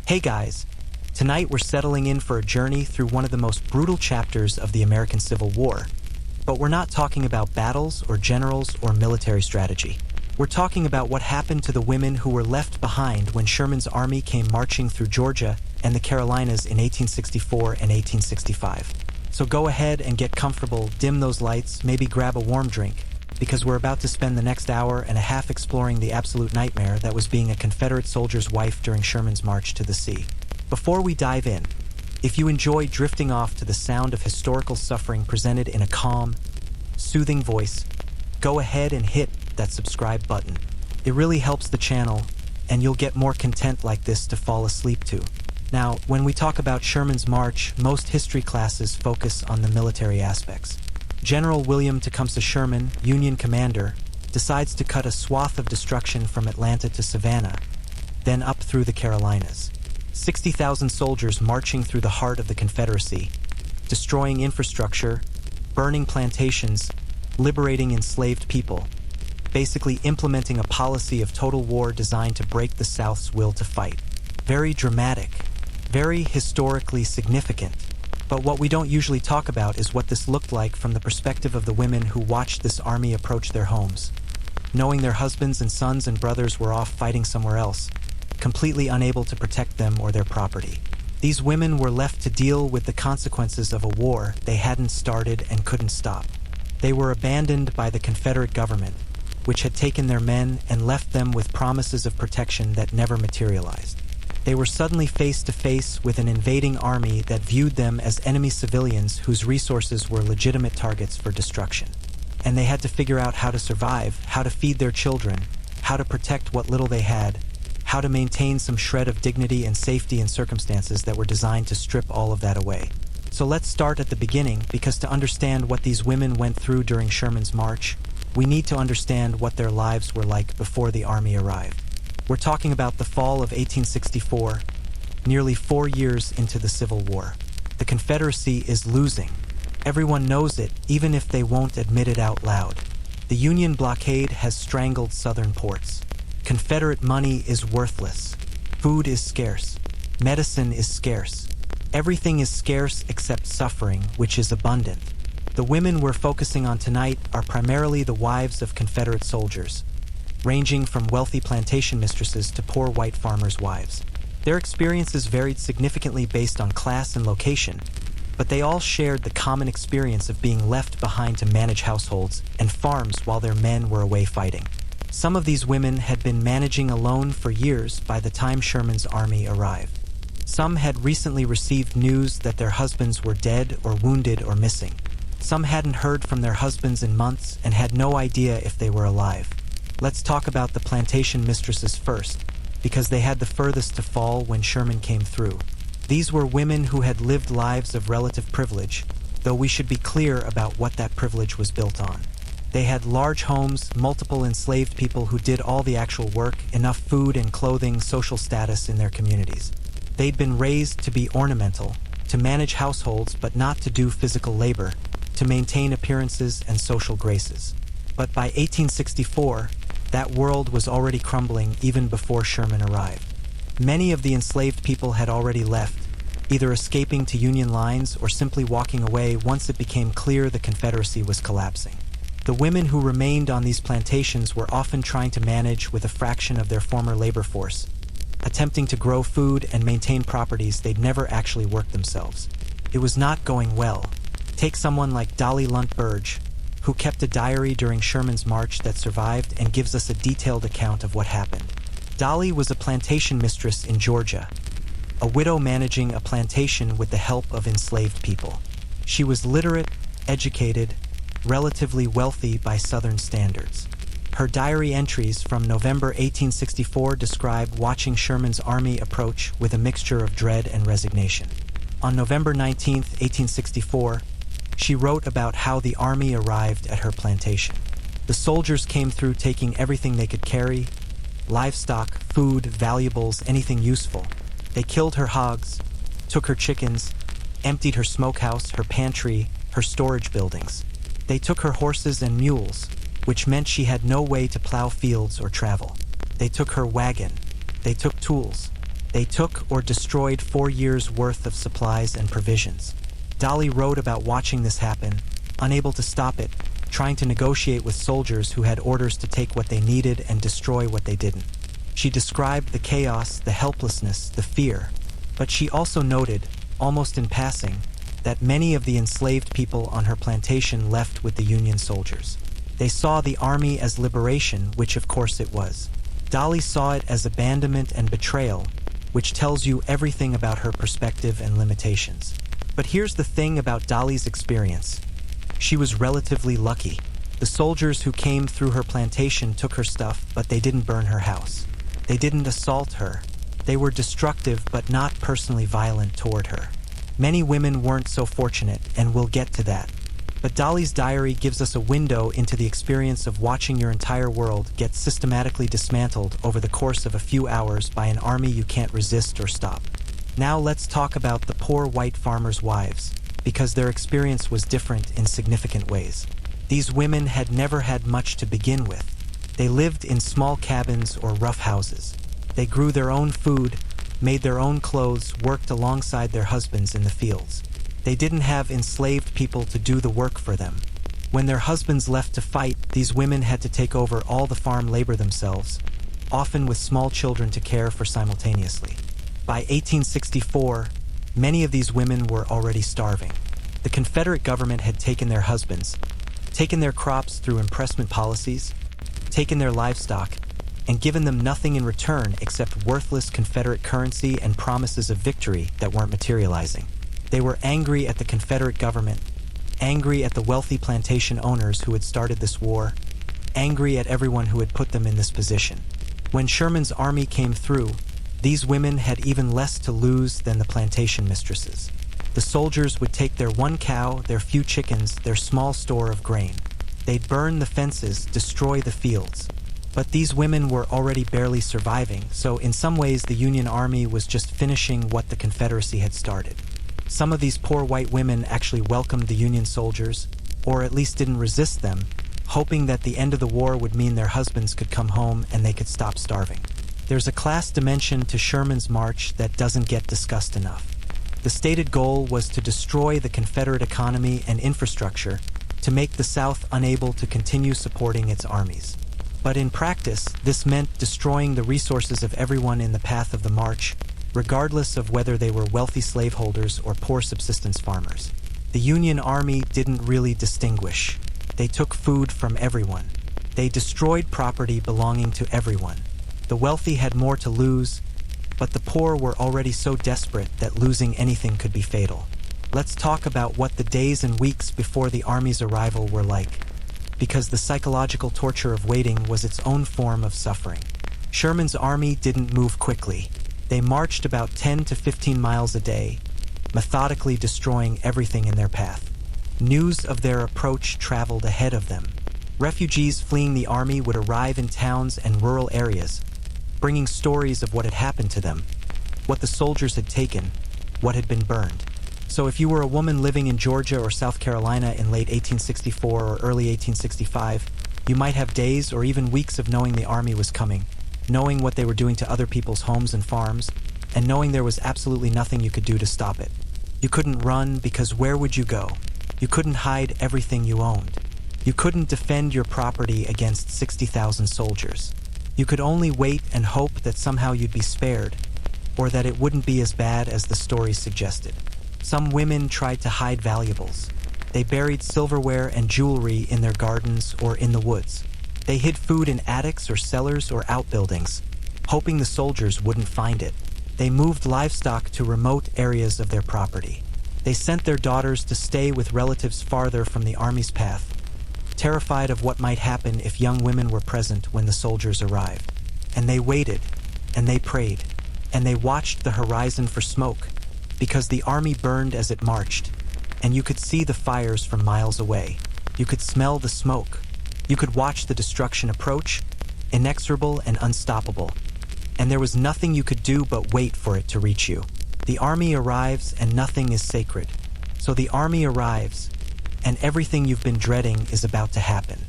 Hey guys, tonight we're settling in for a journey through one of the most brutal chapters of the American Civil War. But we're not talking about battles or generals or military strategy. We're talking about what happened to the women who were left behind when Sherman's army came marching through Georgia and the Carolinas in 1864 and 1865. So go ahead and get comfortable, dim those lights, maybe grab a warm drink, because we're about to spend the next hour and a half exploring the absolute nightmare that was being a Confederate soldier's wife during Sherman's march to the sea. Before we dive in, if you enjoy drifting off to the sound of historical suffering presented in a calm, soothing voice, go ahead and hit that subscribe button. It really helps the channel, and you'll get more content like this to fall asleep to. Now, when we talk about Sherman's march, most history classes focus on the military aspects. General William Tecumseh Sherman, Union commander, decides to cut a swath of destruction from Atlanta to Savannah, then up through the Carolinas. 60,000 soldiers marching through the heart of the Confederacy, destroying infrastructure, burning plantations, liberating enslaved people, basically implementing a policy of total war designed to break the South's will to fight. Very dramatic, very historically significant. But what we don't usually talk about is what this looked like from the perspective of the women who watched this army approach their homes, knowing their husbands and sons and brothers were off fighting somewhere else, completely unable to protect them or their property. These women were left to deal with the consequences of a war they hadn't started and couldn't stop. They were abandoned by the Confederate government, which had taken their men and left them with promises of protection that never materialized. They were suddenly face to face with an invading army that viewed them as enemy civilians whose resources were legitimate targets for destruction. And they had to figure out how to survive, how to feed their children, how to protect what little they had, how to maintain some shred of dignity and safety in circumstances that were designed to strip all of that away. So let's start at the beginning, because to understand what these women went through during Sherman's march, we need to understand what their lives were like before the army arrived. We're talking about the fall of 1864, nearly 4 years into the Civil War. The Confederacy is losing. Everyone knows it, even if they won't admit it out loud. The Union blockade has strangled Southern ports. Confederate money is worthless. Food is scarce. Medicine is scarce. Everything is scarce except suffering, which is abundant. The women we're focusing on tonight are primarily the wives of Confederate soldiers, ranging from wealthy plantation mistresses to poor white farmers' wives. Their experiences varied significantly based on class and location, but they all shared the common experience of being left behind to manage households and farms while their men were away fighting. Some of these women had been managing alone for years by the time Sherman's army arrived. Some had recently received news that their husbands were dead or wounded or missing. Some hadn't heard from their husbands in months and had no idea if they were alive. Let's talk about the plantation mistresses first, because they had the furthest to fall when Sherman came through. These were women who had lived lives of relative privilege, though we should be clear about what that privilege was built on. They had large homes, multiple enslaved people who did all the actual work, enough food and clothing, social status in their communities. They'd been raised to be ornamental, to manage households but not to do physical labor, to maintain appearances and social graces. But by 1864, that world was already crumbling even before Sherman arrived. Many of the enslaved people had already left, either escaping to Union lines or simply walking away once it became clear the Confederacy was collapsing. The women who remained on these plantations were often trying to manage with a fraction of their former labor force, attempting to grow food and maintain properties they'd never actually worked themselves. It was not going well. Take someone like Dolly Lunt Burge, who kept a diary during Sherman's march that survived and gives us a detailed account of what happened. Dolly was a plantation mistress in Georgia, a widow managing a plantation with the help of enslaved people. She was literate, educated, relatively wealthy by Southern standards. Her diary entries from November 1864 describe watching Sherman's army approach with a mixture of dread and resignation. On November 19, 1864, she wrote about how the army arrived at her plantation. The soldiers came through taking everything they could carry: livestock, food, valuables, anything useful. They killed her hogs, took her chickens, emptied her smokehouse, her pantry, her storage buildings. They took her horses and mules, which meant she had no way to plow fields or travel. They took her wagon. They took tools. They took or destroyed 4 years' worth of supplies and provisions. Dolly wrote about watching this happen, unable to stop it, trying to negotiate with soldiers who had orders to take what they needed and destroy what they didn't. She described the chaos, the helplessness, the fear, but she also noted, almost in passing, that many of the enslaved people on her plantation left with the Union soldiers. They saw the army as liberation, which of course it was. Dolly saw it as abandonment and betrayal, which tells you everything about her perspective and limitations. But here's the thing about Dolly's experience. She was relatively lucky. The soldiers who came through her plantation took her stuff, but they didn't burn her house. They didn't assault her. They were destructive but not personally violent toward her. Many women weren't so fortunate, and we'll get to that. But Dolly's diary gives us a window into the experience of watching your entire world get systematically dismantled over the course of a few hours by an army you can't resist or stop. Now let's talk about the poor white farmers' wives, because their experience was different in significant ways. These women had never had much to begin with. They lived in small cabins or rough houses. They grew their own food, made their own clothes, worked alongside their husbands in the fields. They didn't have enslaved people to do the work for them. When their husbands left to fight, these women had to take over all the farm labor themselves, often with small children to care for simultaneously. By 1864, many of these women were already starving. The Confederate government had taken their husbands, taken their crops through impressment policies, taken their livestock, and given them nothing in return except worthless Confederate currency and promises of victory that weren't materializing. They were angry at the Confederate government, angry at the wealthy plantation owners who had started this war, angry at everyone who had put them in this position. When Sherman's army came through, these women had even less to lose than the plantation mistresses. The soldiers would take their one cow, their few chickens, their small store of grain. They'd burn the fences, destroy the fields. But these women were already barely surviving, so in some ways the Union Army was just finishing what the Confederacy had started. Some of these poor white women actually welcomed the Union soldiers, or at least didn't resist them, hoping that the end of the war would mean their husbands could come home and they could stop starving. There's a class dimension to Sherman's march that doesn't get discussed enough. The stated goal was to destroy the Confederate economy and infrastructure to make the South unable to continue supporting its armies. But in practice, this meant destroying the resources of everyone in the path of the march, regardless of whether they were wealthy slaveholders or poor subsistence farmers. The Union Army didn't really distinguish. They took food from everyone. They destroyed property belonging to everyone. The wealthy had more to lose, but the poor were already so desperate that losing anything could be fatal. Let's talk about what the days and weeks before the army's arrival were like, because the psychological torture of waiting was its own form of suffering. Sherman's army didn't move quickly. They marched about 10 to 15 miles a day, methodically destroying everything in their path. News of their approach traveled ahead of them. Refugees fleeing the army would arrive in towns and rural areas, bringing stories of what had happened to them, what the soldiers had taken, what had been burned. So if you were a woman living in Georgia or South Carolina in late 1864 or early 1865, you might have days or even weeks of knowing the army was coming, knowing what they were doing to other people's homes and farms, and knowing there was absolutely nothing you could do to stop it. You couldn't run because where would you go? You couldn't hide everything you owned. You couldn't defend your property against 60,000 soldiers. You could only wait and hope that somehow you'd be spared, or that it wouldn't be as bad as the stories suggested. Some women tried to hide valuables. They buried silverware and jewelry in their gardens or in the woods. They hid food in attics or cellars or outbuildings, hoping the soldiers wouldn't find it. They moved livestock to remote areas of their property. They sent their daughters to stay with relatives farther from the army's path, terrified of what might happen if young women were present when the soldiers arrived. And they waited, and they prayed, and they watched the horizon for smoke, because the army burned as it marched, and you could see the fires from miles away. You could smell the smoke. You could watch the destruction approach, inexorable and unstoppable, and there was nothing you could do but wait for it to reach you. The army arrives and nothing is sacred. So the army arrives, and everything you've been dreading is about to happen.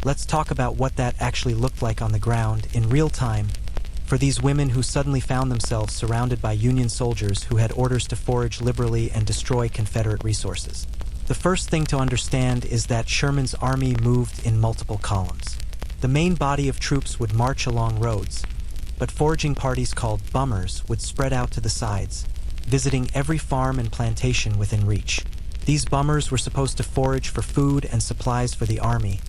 Let's talk about what that actually looked like on the ground in real time, for these women who suddenly found themselves surrounded by Union soldiers who had orders to forage liberally and destroy Confederate resources. The first thing to understand is that Sherman's army moved in multiple columns. The main body of troops would march along roads, but foraging parties called bummers would spread out to the sides, visiting every farm and plantation within reach. These bummers were supposed to forage for food and supplies for the army,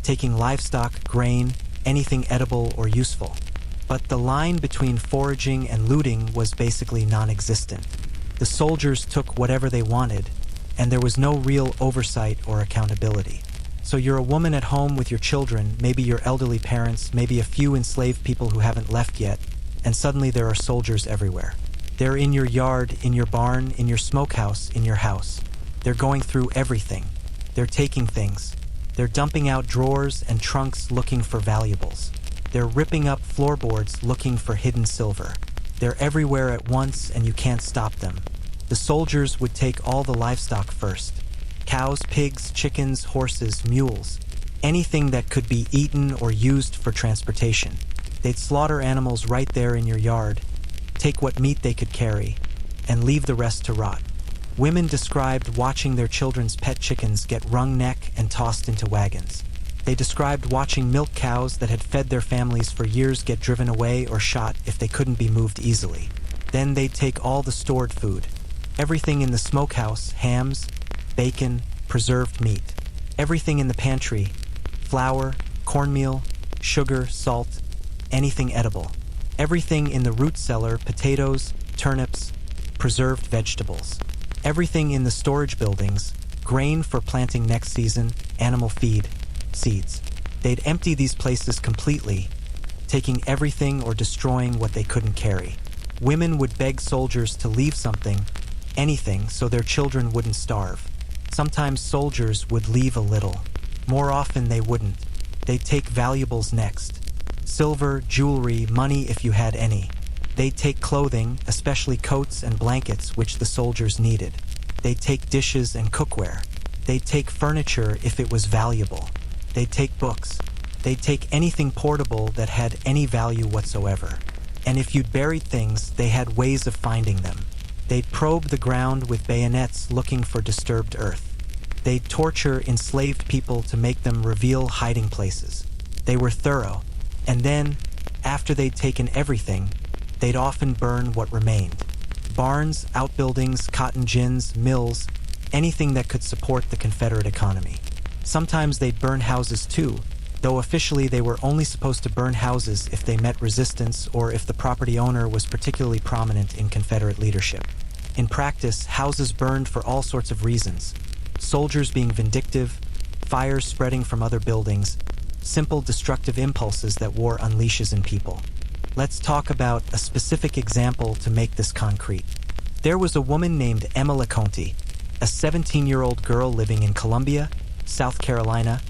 taking livestock, grain, anything edible or useful. But the line between foraging and looting was basically non-existent. The soldiers took whatever they wanted, and there was no real oversight or accountability. So you're a woman at home with your children, maybe your elderly parents, maybe a few enslaved people who haven't left yet, and suddenly there are soldiers everywhere. They're in your yard, in your barn, in your smokehouse, in your house. They're going through everything. They're taking things. They're dumping out drawers and trunks looking for valuables. They're ripping up floorboards looking for hidden silver. They're everywhere at once and you can't stop them. The soldiers would take all the livestock first. Cows, pigs, chickens, horses, mules. Anything that could be eaten or used for transportation. They'd slaughter animals right there in your yard, take what meat they could carry, and leave the rest to rot. Women described watching their children's pet chickens get wrung neck and tossed into wagons. They described watching milk cows that had fed their families for years get driven away or shot if they couldn't be moved easily. Then they'd take all the stored food. Everything in the smokehouse, hams, bacon, preserved meat. Everything in the pantry, flour, cornmeal, sugar, salt, anything edible. Everything in the root cellar, potatoes, turnips, preserved vegetables. Everything in the storage buildings, grain for planting next season, animal feed, seeds. They'd empty these places completely, taking everything or destroying what they couldn't carry. Women would beg soldiers to leave something, anything, so their children wouldn't starve. Sometimes soldiers would leave a little. More often they wouldn't. They'd take valuables next. Silver, jewelry, money if you had any. They'd take clothing, especially coats and blankets, which the soldiers needed. They'd take dishes and cookware. They'd take furniture if it was valuable. They'd take books. They'd take anything portable that had any value whatsoever. And if you'd buried things, they had ways of finding them. They'd probe the ground with bayonets looking for disturbed earth. They'd torture enslaved people to make them reveal hiding places. They were thorough. And then, after they'd taken everything, they'd often burn what remained. Barns, outbuildings, cotton gins, mills, anything that could support the Confederate economy. Sometimes they'd burn houses too, though officially they were only supposed to burn houses if they met resistance or if the property owner was particularly prominent in Confederate leadership. In practice, houses burned for all sorts of reasons. Soldiers being vindictive, fires spreading from other buildings, simple destructive impulses that war unleashes in people. Let's talk about a specific example to make this concrete. There was a woman named Emma LeConte, a 17-year-old girl living in Columbia, South Carolina,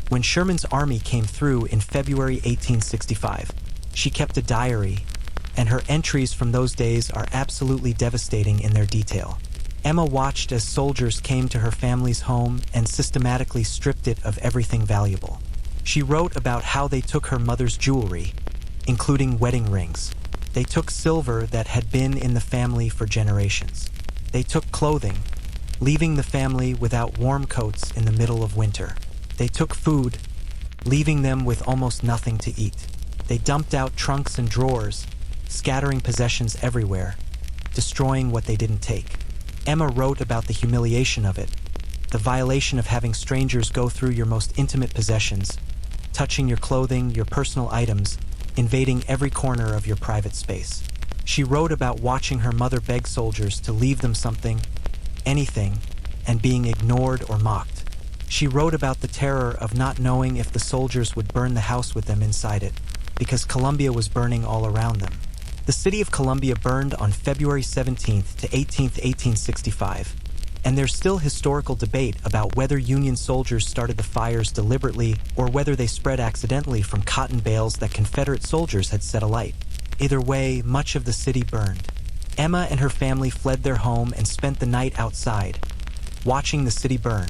when Sherman's army came through in February 1865. She kept a diary, and her entries from those days are absolutely devastating in their detail. Emma watched as soldiers came to her family's home and systematically stripped it of everything valuable. She wrote about how they took her mother's jewelry, including wedding rings. They took silver that had been in the family for generations. They took clothing, leaving the family without warm coats in the middle of winter. They took food, leaving them with almost nothing to eat. They dumped out trunks and drawers, scattering possessions everywhere, destroying what they didn't take. Emma wrote about the humiliation of it, the violation of having strangers go through your most intimate possessions, touching your clothing, your personal items, invading every corner of your private space. She wrote about watching her mother beg soldiers to leave them something, anything, and being ignored or mocked. She wrote about the terror of not knowing if the soldiers would burn the house with them inside it, because Columbia was burning all around them. The city of Columbia burned on February 17th to 18th, 1865, and there's still historical debate about whether Union soldiers started the fires deliberately or whether they spread accidentally from cotton bales that Confederate soldiers had set alight. Either way, much of the city burned. Emma and her family fled their home and spent the night outside, watching the city burn,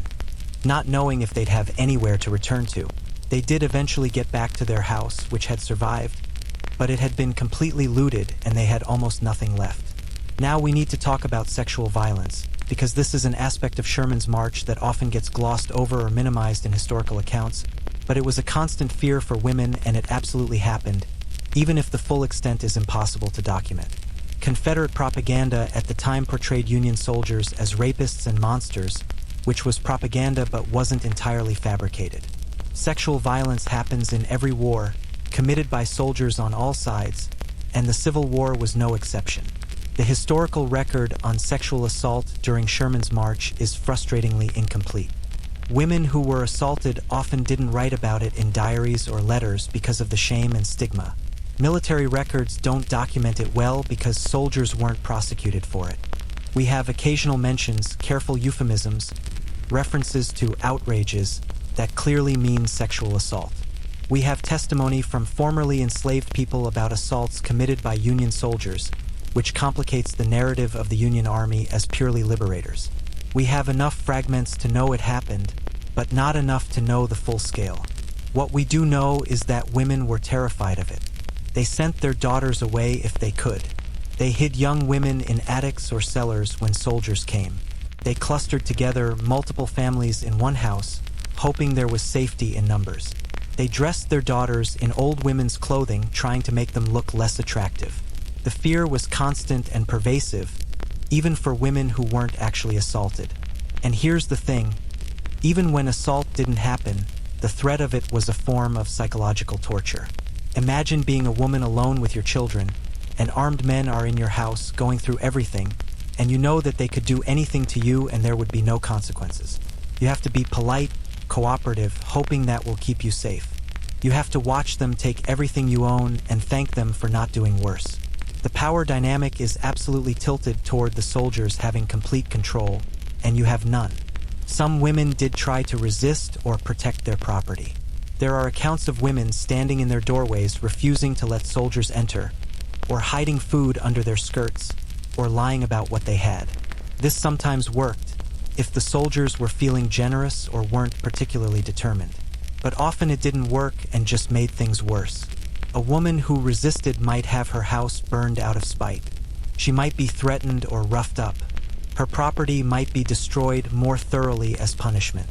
not knowing if they'd have anywhere to return to. They did eventually get back to their house, which had survived, but it had been completely looted and they had almost nothing left. Now we need to talk about sexual violence, because this is an aspect of Sherman's march that often gets glossed over or minimized in historical accounts, but it was a constant fear for women and it absolutely happened, even if the full extent is impossible to document. Confederate propaganda at the time portrayed Union soldiers as rapists and monsters, which was propaganda but wasn't entirely fabricated. Sexual violence happens in every war, committed by soldiers on all sides, and the Civil War was no exception. The historical record on sexual assault during Sherman's march is frustratingly incomplete. Women who were assaulted often didn't write about it in diaries or letters because of the shame and stigma. Military records don't document it well because soldiers weren't prosecuted for it. We have occasional mentions, careful euphemisms, references to outrages that clearly mean sexual assault. We have testimony from formerly enslaved people about assaults committed by Union soldiers, which complicates the narrative of the Union Army as purely liberators. We have enough fragments to know it happened, but not enough to know the full scale. What we do know is that women were terrified of it. They sent their daughters away if they could. They hid young women in attics or cellars when soldiers came. They clustered together multiple families in one house, hoping there was safety in numbers. They dressed their daughters in old women's clothing, trying to make them look less attractive. The fear was constant and pervasive, even for women who weren't actually assaulted. And here's the thing, even when assault didn't happen, the threat of it was a form of psychological torture. Imagine being a woman alone with your children, and armed men are in your house going through everything, and you know that they could do anything to you and there would be no consequences. You have to be polite, cooperative, hoping that will keep you safe. You have to watch them take everything you own and thank them for not doing worse. The power dynamic is absolutely tilted toward the soldiers having complete control, and you have none. Some women did try to resist or protect their property. There are accounts of women standing in their doorways refusing to let soldiers enter, or hiding food under their skirts, or lying about what they had. This sometimes worked, if the soldiers were feeling generous or weren't particularly determined. But often it didn't work and just made things worse. A woman who resisted might have her house burned out of spite. She might be threatened or roughed up. Her property might be destroyed more thoroughly as punishment.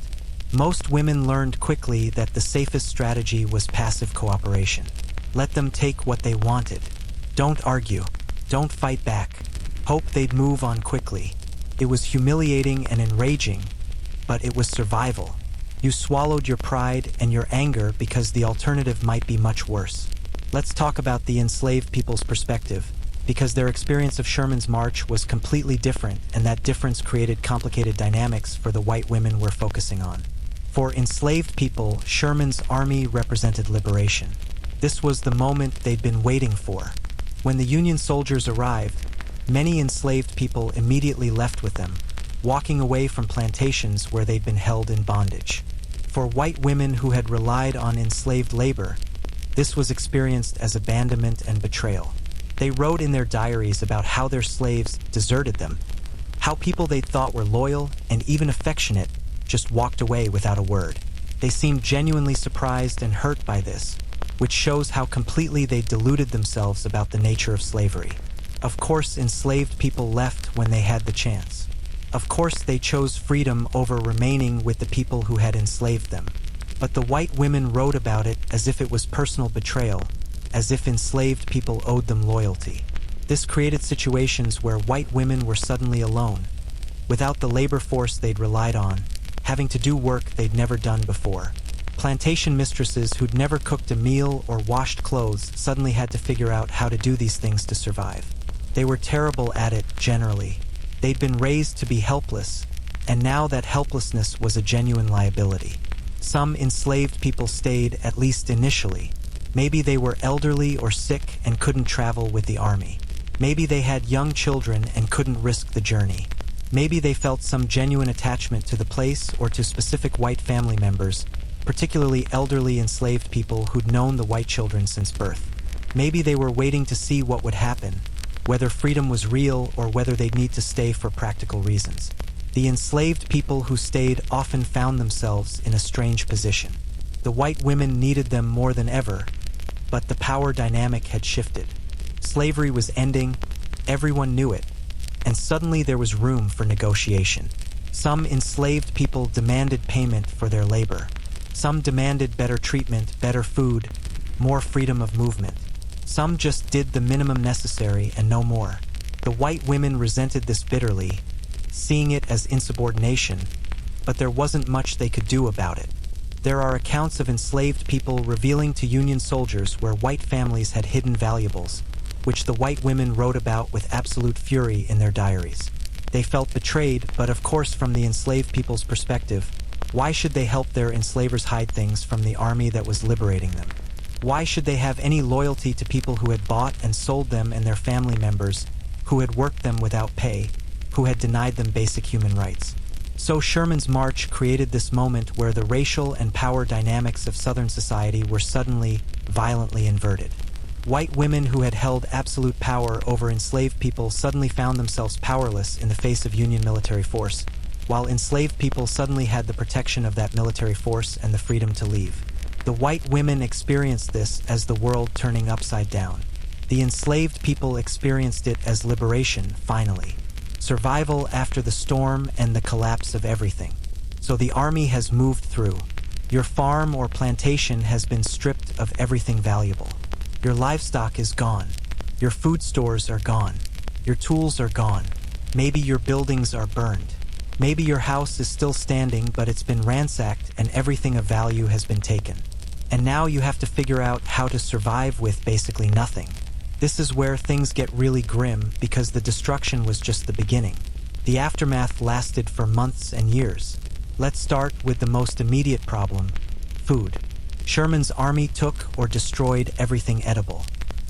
Most women learned quickly that the safest strategy was passive cooperation. Let them take what they wanted. Don't argue. Don't fight back. Hope they'd move on quickly. It was humiliating and enraging, but it was survival. You swallowed your pride and your anger because the alternative might be much worse. Let's talk about the enslaved people's perspective, because their experience of Sherman's march was completely different, and that difference created complicated dynamics for the white women we're focusing on. For enslaved people, Sherman's army represented liberation. This was the moment they'd been waiting for. When the Union soldiers arrived, many enslaved people immediately left with them, walking away from plantations where they'd been held in bondage. For white women who had relied on enslaved labor, this was experienced as abandonment and betrayal. They wrote in their diaries about how their slaves deserted them, how people they thought were loyal and even affectionate just walked away without a word. They seemed genuinely surprised and hurt by this, which shows how completely they deluded themselves about the nature of slavery. Of course, enslaved people left when they had the chance. Of course, they chose freedom over remaining with the people who had enslaved them. But the white women wrote about it as if it was personal betrayal, as if enslaved people owed them loyalty. This created situations where white women were suddenly alone, without the labor force they'd relied on, having to do work they'd never done before. Plantation mistresses who'd never cooked a meal or washed clothes suddenly had to figure out how to do these things to survive. They were terrible at it, generally. They'd been raised to be helpless, and now that helplessness was a genuine liability. Some enslaved people stayed, at least initially. Maybe they were elderly or sick and couldn't travel with the army. Maybe they had young children and couldn't risk the journey. Maybe they felt some genuine attachment to the place or to specific white family members, particularly elderly enslaved people who'd known the white children since birth. Maybe they were waiting to see what would happen, whether freedom was real or whether they'd need to stay for practical reasons. The enslaved people who stayed often found themselves in a strange position. The white women needed them more than ever, But the power dynamic had shifted. Slavery was ending, everyone knew it, and suddenly there was room for negotiation. Some enslaved people demanded payment for their labor. Some demanded better treatment, better food, more freedom of movement. Some just did the minimum necessary and no more. The white women resented this bitterly, seeing it as insubordination, but there wasn't much they could do about it. There are accounts of enslaved people revealing to Union soldiers where white families had hidden valuables, which the white women wrote about with absolute fury in their diaries. They felt betrayed, but of course from the enslaved people's perspective, why should they help their enslavers hide things from the army that was liberating them? Why should they have any loyalty to people who had bought and sold them and their family members, who had worked them without pay, who had denied them basic human rights? So Sherman's march created this moment where the racial and power dynamics of Southern society were suddenly, violently inverted. White women who had held absolute power over enslaved people suddenly found themselves powerless in the face of Union military force, while enslaved people suddenly had the protection of that military force and the freedom to leave. The white women experienced this as the world turning upside down. The enslaved people experienced it as liberation, finally. Survival after the storm and the collapse of everything. So the army has moved through. Your farm or plantation has been stripped of everything valuable. Your livestock is gone. Your food stores are gone. Your tools are gone. Maybe your buildings are burned. Maybe your house is still standing, but it's been ransacked and everything of value has been taken. And now you have to figure out how to survive with basically nothing. This is where things get really grim because the destruction was just the beginning. The aftermath lasted for months and years. Let's start with the most immediate problem: food. Sherman's army took or destroyed everything edible.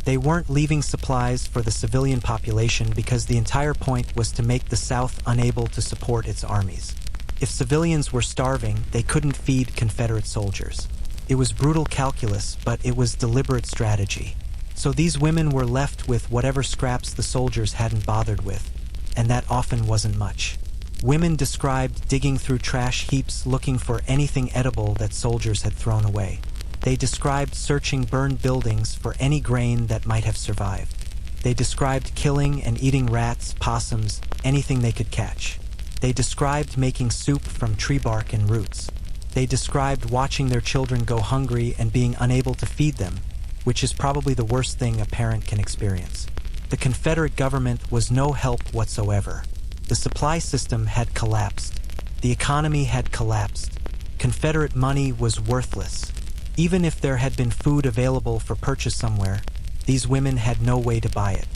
They weren't leaving supplies for the civilian population because the entire point was to make the South unable to support its armies. If civilians were starving, they couldn't feed Confederate soldiers. It was brutal calculus, but it was deliberate strategy. So these women were left with whatever scraps the soldiers hadn't bothered with, and that often wasn't much. Women described digging through trash heaps looking for anything edible that soldiers had thrown away. They described searching burned buildings for any grain that might have survived. They described killing and eating rats, possums, anything they could catch. They described making soup from tree bark and roots. They described watching their children go hungry and being unable to feed them, which is probably the worst thing a parent can experience. The Confederate government was no help whatsoever. The supply system had collapsed. The economy had collapsed. Confederate money was worthless. Even if there had been food available for purchase somewhere, these women had no way to buy it.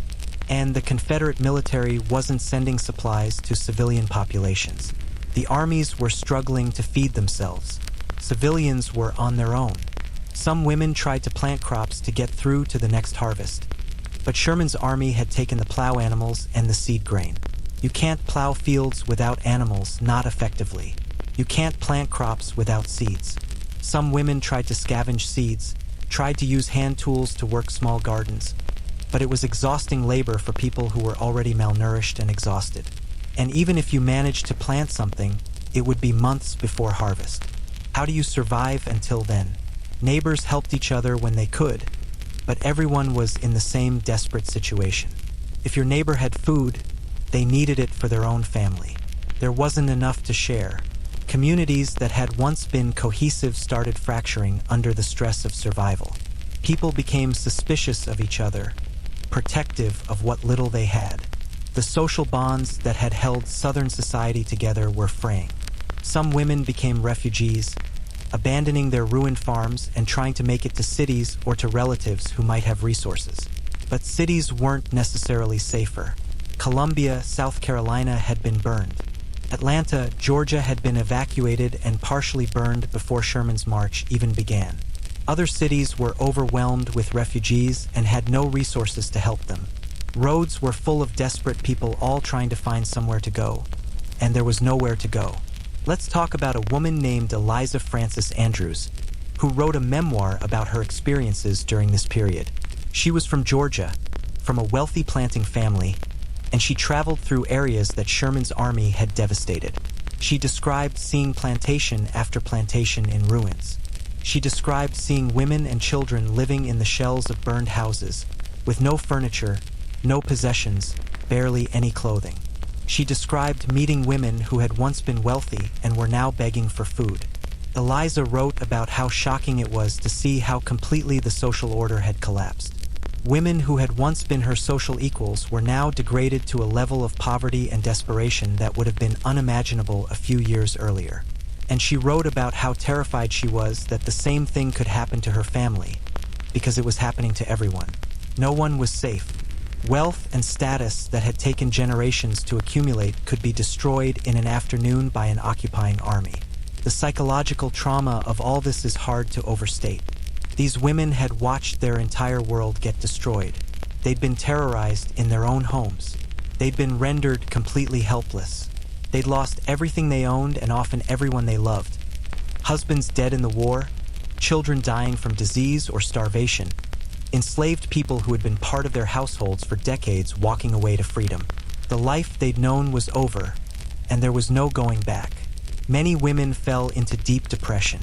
And the Confederate military wasn't sending supplies to civilian populations. The armies were struggling to feed themselves. Civilians were on their own. Some women tried to plant crops to get through to the next harvest. But Sherman's army had taken the plow animals and the seed grain. You can't plow fields without animals, not effectively. You can't plant crops without seeds. Some women tried to scavenge seeds, tried to use hand tools to work small gardens, but it was exhausting labor for people who were already malnourished and exhausted. And even if you managed to plant something, it would be months before harvest. How do you survive until then? Neighbors helped each other when they could, but everyone was in the same desperate situation. If your neighbor had food, they needed it for their own family. There wasn't enough to share. Communities that had once been cohesive started fracturing under the stress of survival. People became suspicious of each other, protective of what little they had. The social bonds that had held Southern society together were fraying. Some women became refugees, abandoning their ruined farms and trying to make it to cities or to relatives who might have resources. But cities weren't necessarily safer. Columbia, South Carolina had been burned. Atlanta, Georgia had been evacuated and partially burned before Sherman's march even began. Other cities were overwhelmed with refugees and had no resources to help them. Roads were full of desperate people all trying to find somewhere to go, and there was nowhere to go. Let's talk about a woman named Eliza Frances Andrews, who wrote a memoir about her experiences during this period. She was from Georgia, from a wealthy planting family, and she traveled through areas that Sherman's army had devastated. She described seeing plantation after plantation in ruins. She described seeing women and children living in the shells of burned houses, with no furniture, no possessions, barely any clothing. She described meeting women who had once been wealthy and were now begging for food. Eliza wrote about how shocking it was to see how completely the social order had collapsed. Women who had once been her social equals were now degraded to a level of poverty and desperation that would have been unimaginable a few years earlier. And she wrote about how terrified she was that the same thing could happen to her family, because it was happening to everyone. No one was safe. Wealth and status that had taken generations to accumulate could be destroyed in an afternoon by an occupying army. The psychological trauma of all this is hard to overstate. These women had watched their entire world get destroyed. They'd been terrorized in their own homes. They'd been rendered completely helpless. They'd lost everything they owned and often everyone they loved. Husbands dead in the war, children dying from disease or starvation, enslaved people who had been part of their households for decades walking away to freedom. The life they'd known was over, and there was no going back. Many women fell into deep depression.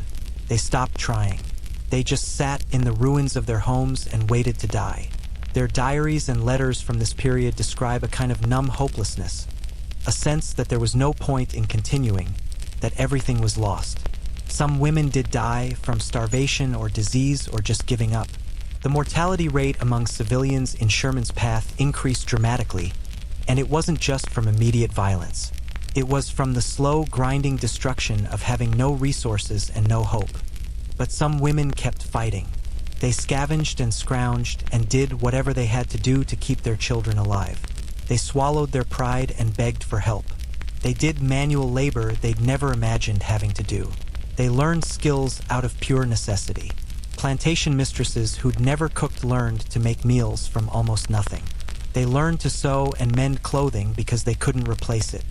They stopped trying. They just sat in the ruins of their homes and waited to die. Their diaries and letters from this period describe a kind of numb hopelessness, a sense that there was no point in continuing, that everything was lost. Some women did die from starvation or disease or just giving up. The mortality rate among civilians in Sherman's path increased dramatically, and it wasn't just from immediate violence. It was from the slow, grinding destruction of having no resources and no hope. But some women kept fighting. They scavenged and scrounged and did whatever they had to do to keep their children alive. They swallowed their pride and begged for help. They did manual labor they'd never imagined having to do. They learned skills out of pure necessity. Plantation mistresses who'd never cooked learned to make meals from almost nothing. They learned to sew and mend clothing because they couldn't replace it.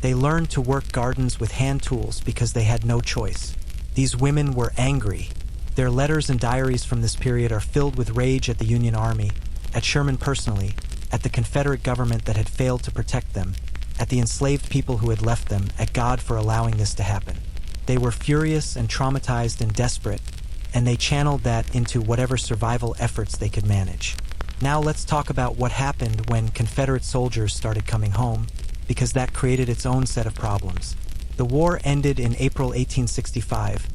They learned to work gardens with hand tools because they had no choice. These women were angry. Their letters and diaries from this period are filled with rage at the Union Army, at Sherman personally, at the Confederate government that had failed to protect them, at the enslaved people who had left them, at God for allowing this to happen. They were furious and traumatized and desperate, and they channeled that into whatever survival efforts they could manage. Now let's talk about what happened when Confederate soldiers started coming home, because that created its own set of problems. The war ended in April 1865,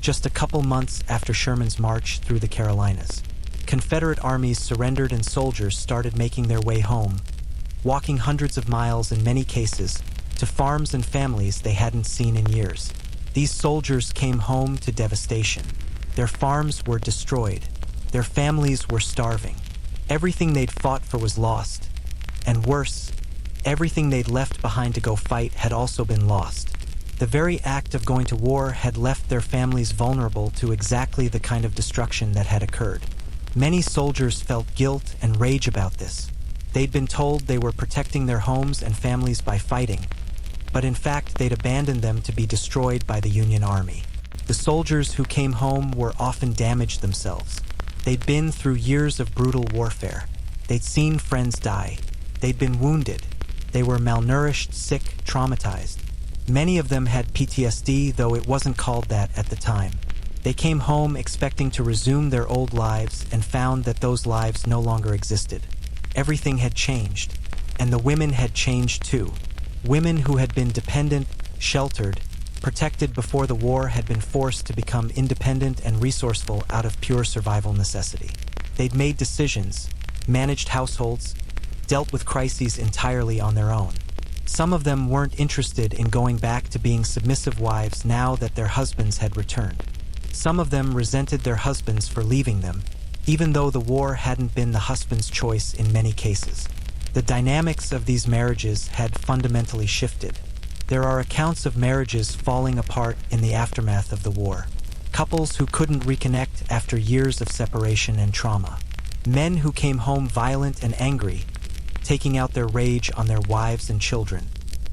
just a couple months after Sherman's march through the Carolinas. Confederate armies surrendered and soldiers started making their way home, walking hundreds of miles in many cases, to farms and families they hadn't seen in years. These soldiers came home to devastation. Their farms were destroyed. Their families were starving. Everything they'd fought for was lost. And worse, everything they'd left behind to go fight had also been lost. The very act of going to war had left their families vulnerable to exactly the kind of destruction that had occurred. Many soldiers felt guilt and rage about this. They'd been told they were protecting their homes and families by fighting, but in fact they'd abandoned them to be destroyed by the Union Army. The soldiers who came home were often damaged themselves. They'd been through years of brutal warfare. They'd seen friends die. They'd been wounded. They were malnourished, sick, traumatized. Many of them had PTSD, though it wasn't called that at the time. They came home expecting to resume their old lives and found that those lives no longer existed. Everything had changed, and the women had changed too. Women who had been dependent, sheltered, protected before the war had been forced to become independent and resourceful out of pure survival necessity. They'd made decisions, managed households, dealt with crises entirely on their own. Some of them weren't interested in going back to being submissive wives now that their husbands had returned. Some of them resented their husbands for leaving them, even though the war hadn't been the husband's choice in many cases. The dynamics of these marriages had fundamentally shifted. There are accounts of marriages falling apart in the aftermath of the war. Couples who couldn't reconnect after years of separation and trauma. Men who came home violent and angry, taking out their rage on their wives and children.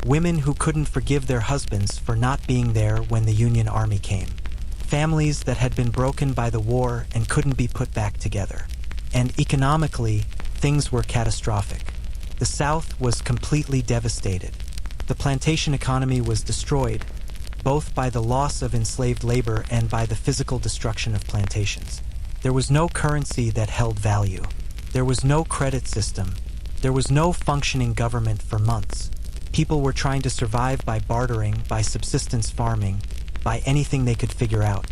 Women who couldn't forgive their husbands for not being there when the Union Army came. Families that had been broken by the war and couldn't be put back together. And economically, things were catastrophic. The South was completely devastated. The plantation economy was destroyed. both by the loss of enslaved labor and by the physical destruction of plantations. There was no currency that held value. There was no credit system. There was no functioning government for months. People were trying to survive by bartering, by subsistence farming, by anything they could figure out.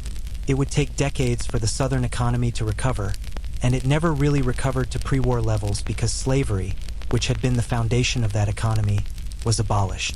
It would take decades for the Southern economy to recover, and it never really recovered to pre-war levels because slavery, which had been the foundation of that economy, was abolished.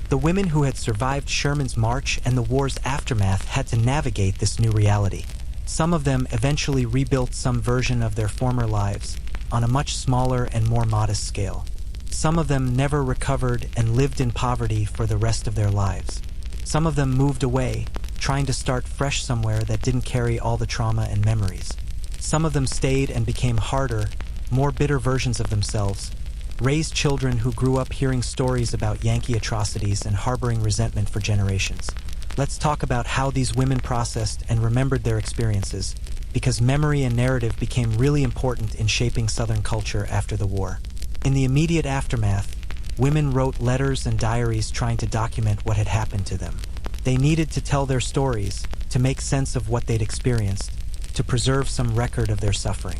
The women who had survived Sherman's march and the war's aftermath had to navigate this new reality. Some of them eventually rebuilt some version of their former lives, on a much smaller and more modest scale. Some of them never recovered and lived in poverty for the rest of their lives. Some of them moved away, trying to start fresh somewhere that didn't carry all the trauma and memories. Some of them stayed and became harder, more bitter versions of themselves, raised children who grew up hearing stories about Yankee atrocities and harboring resentment for generations. Let's talk about how these women processed and remembered their experiences, because memory and narrative became really important in shaping Southern culture after the war. In the immediate aftermath, women wrote letters and diaries trying to document what had happened to them. They needed to tell their stories, to make sense of what they'd experienced, to preserve some record of their suffering.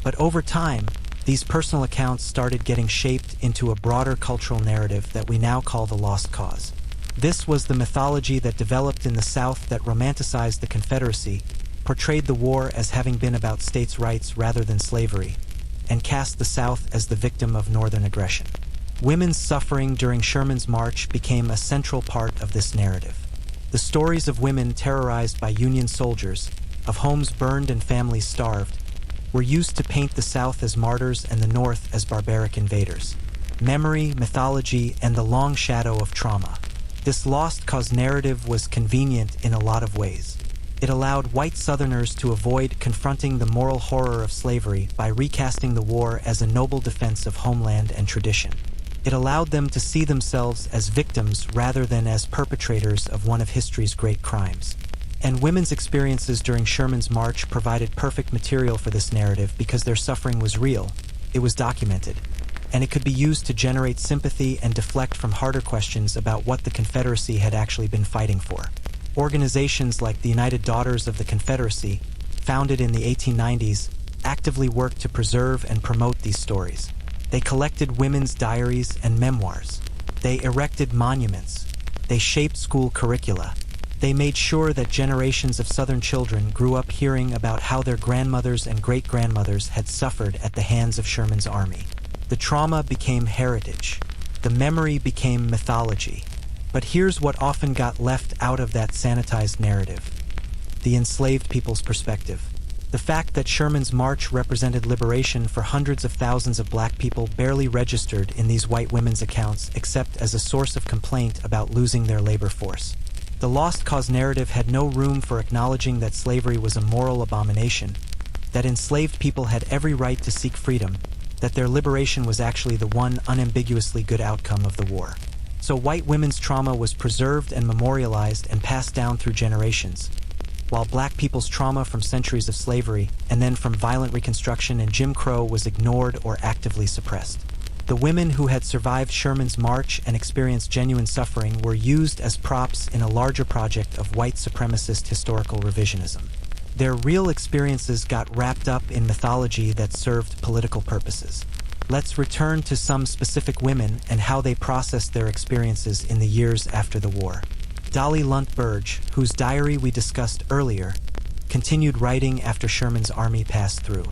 But over time, these personal accounts started getting shaped into a broader cultural narrative that we now call the Lost Cause. This was the mythology that developed in the South that romanticized the Confederacy, portrayed the war as having been about states' rights rather than slavery, and cast the South as the victim of Northern aggression. Women's suffering during Sherman's march became a central part of this narrative. The stories of women terrorized by Union soldiers, of homes burned and families starved, were used to paint the South as martyrs and the North as barbaric invaders. Memory, mythology, and the long shadow of trauma. This lost cause narrative was convenient in a lot of ways. It allowed white Southerners to avoid confronting the moral horror of slavery by recasting the war as a noble defense of homeland and tradition. It allowed them to see themselves as victims rather than as perpetrators of one of history's great crimes. And women's experiences during Sherman's march provided perfect material for this narrative because their suffering was real, it was documented, and it could be used to generate sympathy and deflect from harder questions about what the Confederacy had actually been fighting for. Organizations like the United Daughters of the Confederacy, founded in the 1890s, actively worked to preserve and promote these stories. They collected women's diaries and memoirs. They erected monuments. They shaped school curricula. They made sure that generations of Southern children grew up hearing about how their grandmothers and great-grandmothers had suffered at the hands of Sherman's army. The trauma became heritage. The memory became mythology. But here's what often got left out of that sanitized narrative: the enslaved people's perspective. The fact that Sherman's march represented liberation for hundreds of thousands of black people barely registered in these white women's accounts except as a source of complaint about losing their labor force. The lost cause narrative had no room for acknowledging that slavery was a moral abomination, that enslaved people had every right to seek freedom, that their liberation was actually the one unambiguously good outcome of the war. So white women's trauma was preserved and memorialized and passed down through generations, while black people's trauma from centuries of slavery and then from violent Reconstruction and Jim Crow was ignored or actively suppressed. The women who had survived Sherman's march and experienced genuine suffering were used as props in a larger project of white supremacist historical revisionism. Their real experiences got wrapped up in mythology that served political purposes. Let's return to some specific women and how they processed their experiences in the years after the war. Dolly Lunt Burge, whose diary we discussed earlier, continued writing after Sherman's army passed through.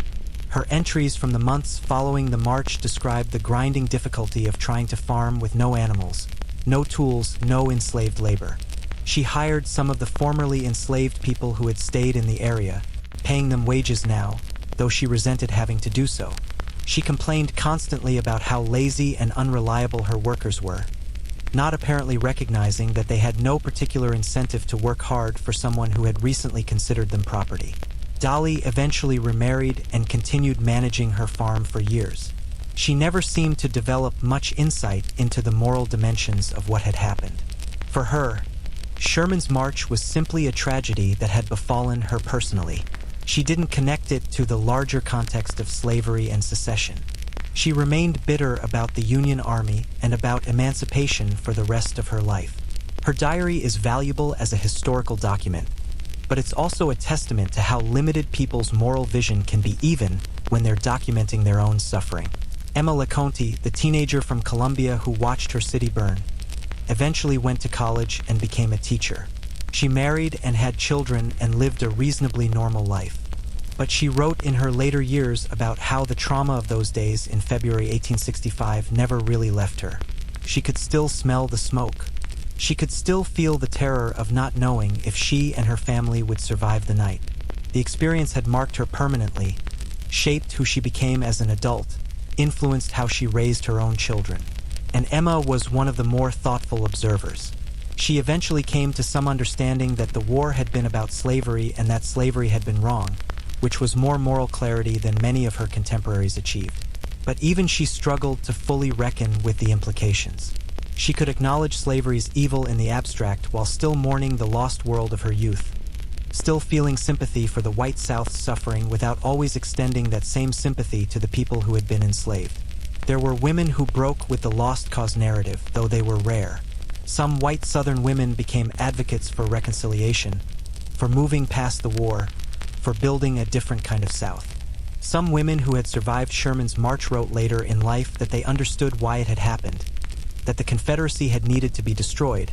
Her entries from the months following the march described the grinding difficulty of trying to farm with no animals, no tools, no enslaved labor. She hired some of the formerly enslaved people who had stayed in the area, paying them wages now, though she resented having to do so. She complained constantly about how lazy and unreliable her workers were, not apparently recognizing that they had no particular incentive to work hard for someone who had recently considered them property. Dolly eventually remarried and continued managing her farm for years. She never seemed to develop much insight into the moral dimensions of what had happened. For her, Sherman's march was simply a tragedy that had befallen her personally. She didn't connect it to the larger context of slavery and secession. She remained bitter about the Union Army and about emancipation for the rest of her life. Her diary is valuable as a historical document, but it's also a testament to how limited people's moral vision can be even when they're documenting their own suffering. Emma LeConte, the teenager from Colombia who watched her city burn, eventually went to college and became a teacher. She married and had children and lived a reasonably normal life. But she wrote in her later years about how the trauma of those days in February 1865 never really left her. She could still smell the smoke. She could still feel the terror of not knowing if she and her family would survive the night. The experience had marked her permanently, shaped who she became as an adult, influenced how she raised her own children. And Emma was one of the more thoughtful observers. She eventually came to some understanding that the war had been about slavery and that slavery had been wrong, which was more moral clarity than many of her contemporaries achieved. But even she struggled to fully reckon with the implications. She could acknowledge slavery's evil in the abstract while still mourning the lost world of her youth, still feeling sympathy for the white South's suffering without always extending that same sympathy to the people who had been enslaved. There were women who broke with the lost cause narrative, though they were rare. Some white Southern women became advocates for reconciliation, for moving past the war, for building a different kind of South. Some women who had survived Sherman's march wrote later in life that they understood why it had happened, that the Confederacy had needed to be destroyed,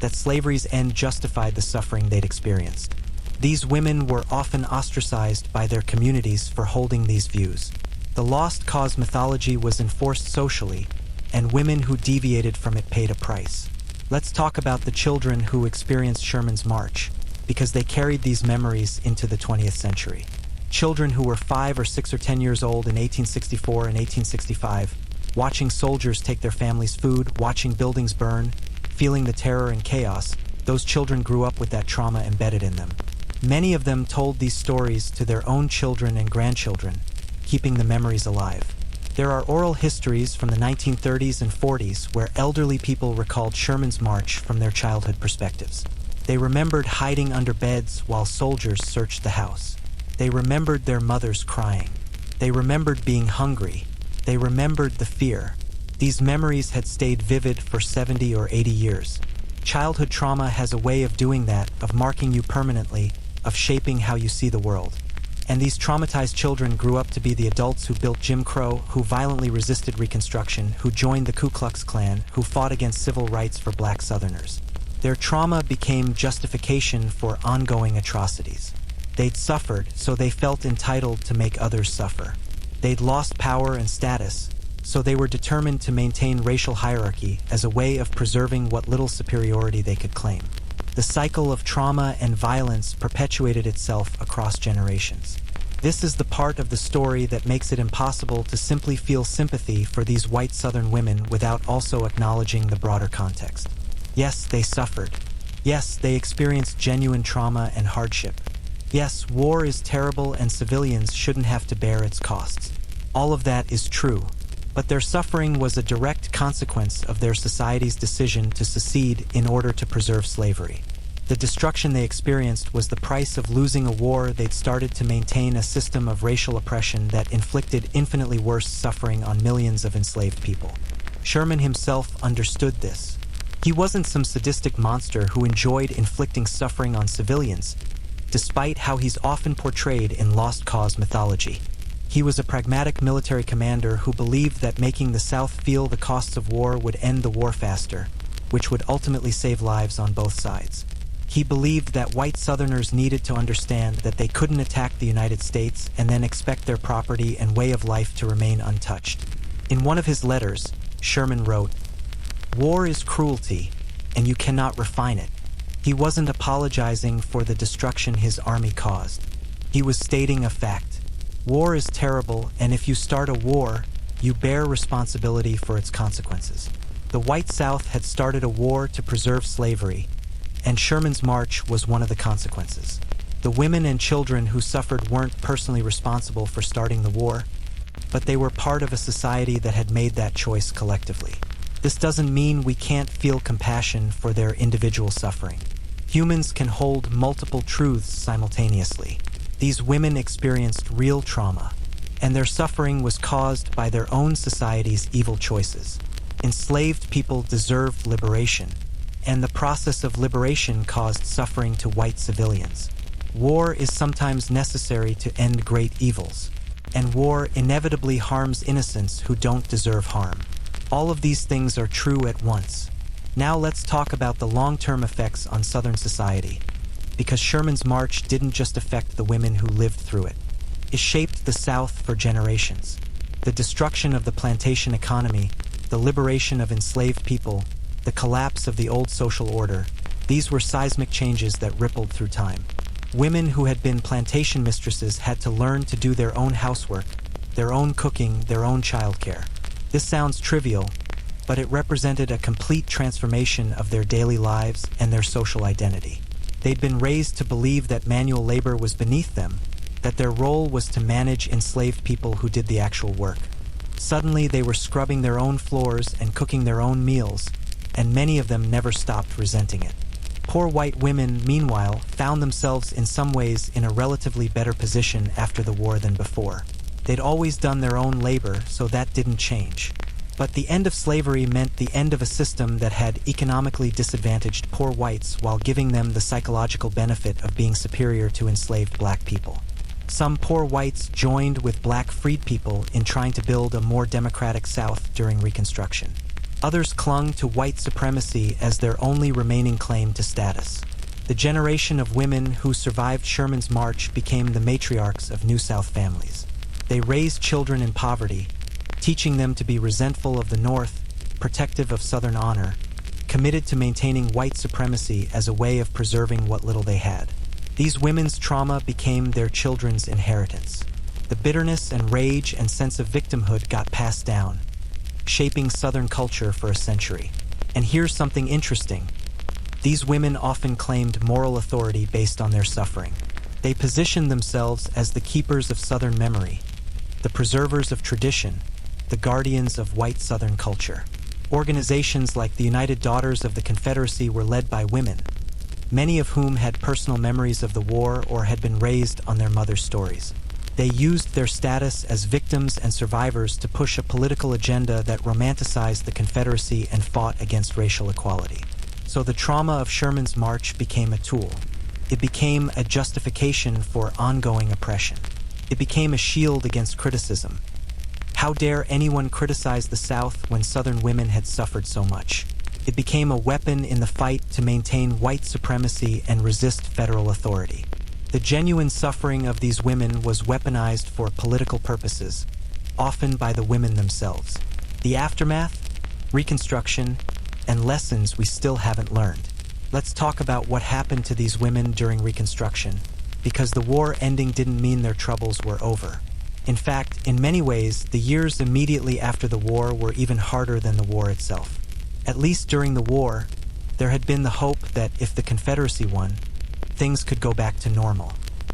that slavery's end justified the suffering they'd experienced. These women were often ostracized by their communities for holding these views. The lost cause mythology was enforced socially, and women who deviated from it paid a price. Let's talk about the children who experienced Sherman's march, because they carried these memories into the 20th century. Children who were 5 or 6 or 10 years old in 1864 and 1865, watching soldiers take their families' food, watching buildings burn, feeling the terror and chaos, those children grew up with that trauma embedded in them. Many of them told these stories to their own children and grandchildren, keeping the memories alive. There are oral histories from the 1930s and 40s where elderly people recalled Sherman's march from their childhood perspectives. They remembered hiding under beds while soldiers searched the house. They remembered their mothers crying. They remembered being hungry. They remembered the fear. These memories had stayed vivid for 70 or 80 years. Childhood trauma has a way of doing that, of marking you permanently, of shaping how you see the world. And these traumatized children grew up to be the adults who built Jim Crow, who violently resisted Reconstruction, who joined the Ku Klux Klan, who fought against civil rights for black Southerners. Their trauma became justification for ongoing atrocities. They'd suffered, so they felt entitled to make others suffer. They'd lost power and status, so they were determined to maintain racial hierarchy as a way of preserving what little superiority they could claim. The cycle of trauma and violence perpetuated itself across generations. This is the part of the story that makes it impossible to simply feel sympathy for these white Southern women without also acknowledging the broader context. Yes, they suffered. Yes, they experienced genuine trauma and hardship. Yes, war is terrible and civilians shouldn't have to bear its costs. All of that is true, but their suffering was a direct consequence of their society's decision to secede in order to preserve slavery. The destruction they experienced was the price of losing a war they'd started to maintain a system of racial oppression that inflicted infinitely worse suffering on millions of enslaved people. Sherman himself understood this. He wasn't some sadistic monster who enjoyed inflicting suffering on civilians, despite how he's often portrayed in lost cause mythology. He was a pragmatic military commander who believed that making the South feel the costs of war would end the war faster, which would ultimately save lives on both sides. He believed that white Southerners needed to understand that they couldn't attack the United States and then expect their property and way of life to remain untouched. In one of his letters, Sherman wrote, "War is cruelty, and you cannot refine it." He wasn't apologizing for the destruction his army caused. He was stating a fact. War is terrible, and if you start a war, you bear responsibility for its consequences. The white South had started a war to preserve slavery, and Sherman's march was one of the consequences. The women and children who suffered weren't personally responsible for starting the war, but they were part of a society that had made that choice collectively. This doesn't mean we can't feel compassion for their individual suffering. Humans can hold multiple truths simultaneously. These women experienced real trauma, and their suffering was caused by their own society's evil choices. Enslaved people deserved liberation, and the process of liberation caused suffering to white civilians. War is sometimes necessary to end great evils, and war inevitably harms innocents who don't deserve harm. All of these things are true at once. Now let's talk about the long-term effects on Southern society, because Sherman's march didn't just affect the women who lived through it. It shaped the South for generations. The destruction of the plantation economy, the liberation of enslaved people, the collapse of the old social order, these were seismic changes that rippled through time. Women who had been plantation mistresses had to learn to do their own housework, their own cooking, their own childcare. This sounds trivial, but it represented a complete transformation of their daily lives and their social identity. They'd been raised to believe that manual labor was beneath them, that their role was to manage enslaved people who did the actual work. Suddenly, they were scrubbing their own floors and cooking their own meals, and many of them never stopped resenting it. Poor white women, meanwhile, found themselves in some ways in a relatively better position after the war than before. They'd always done their own labor, so that didn't change. But the end of slavery meant the end of a system that had economically disadvantaged poor whites while giving them the psychological benefit of being superior to enslaved black people. Some poor whites joined with black freed people in trying to build a more democratic South during Reconstruction. Others clung to white supremacy as their only remaining claim to status. The generation of women who survived Sherman's march became the matriarchs of New South families. They raised children in poverty, teaching them to be resentful of the North, protective of Southern honor, committed to maintaining white supremacy as a way of preserving what little they had. These women's trauma became their children's inheritance. The bitterness and rage and sense of victimhood got passed down, shaping Southern culture for a century. And here's something interesting. These women often claimed moral authority based on their suffering. They positioned themselves as the keepers of Southern memory, the preservers of tradition, the guardians of white Southern culture. Organizations like the United Daughters of the Confederacy were led by women, many of whom had personal memories of the war or had been raised on their mother's stories. They used their status as victims and survivors to push a political agenda that romanticized the Confederacy and fought against racial equality. So the trauma of Sherman's march became a tool. It became a justification for ongoing oppression. It became a shield against criticism. How dare anyone criticize the South when Southern women had suffered so much? It became a weapon in the fight to maintain white supremacy and resist federal authority. The genuine suffering of these women was weaponized for political purposes, often by the women themselves. The aftermath, Reconstruction, and lessons we still haven't learned. Let's talk about what happened to these women during Reconstruction, because the war ending didn't mean their troubles were over. In fact, in many ways, the years immediately after the war were even harder than the war itself. At least during the war, there had been the hope that if the Confederacy won, things could go back to normal.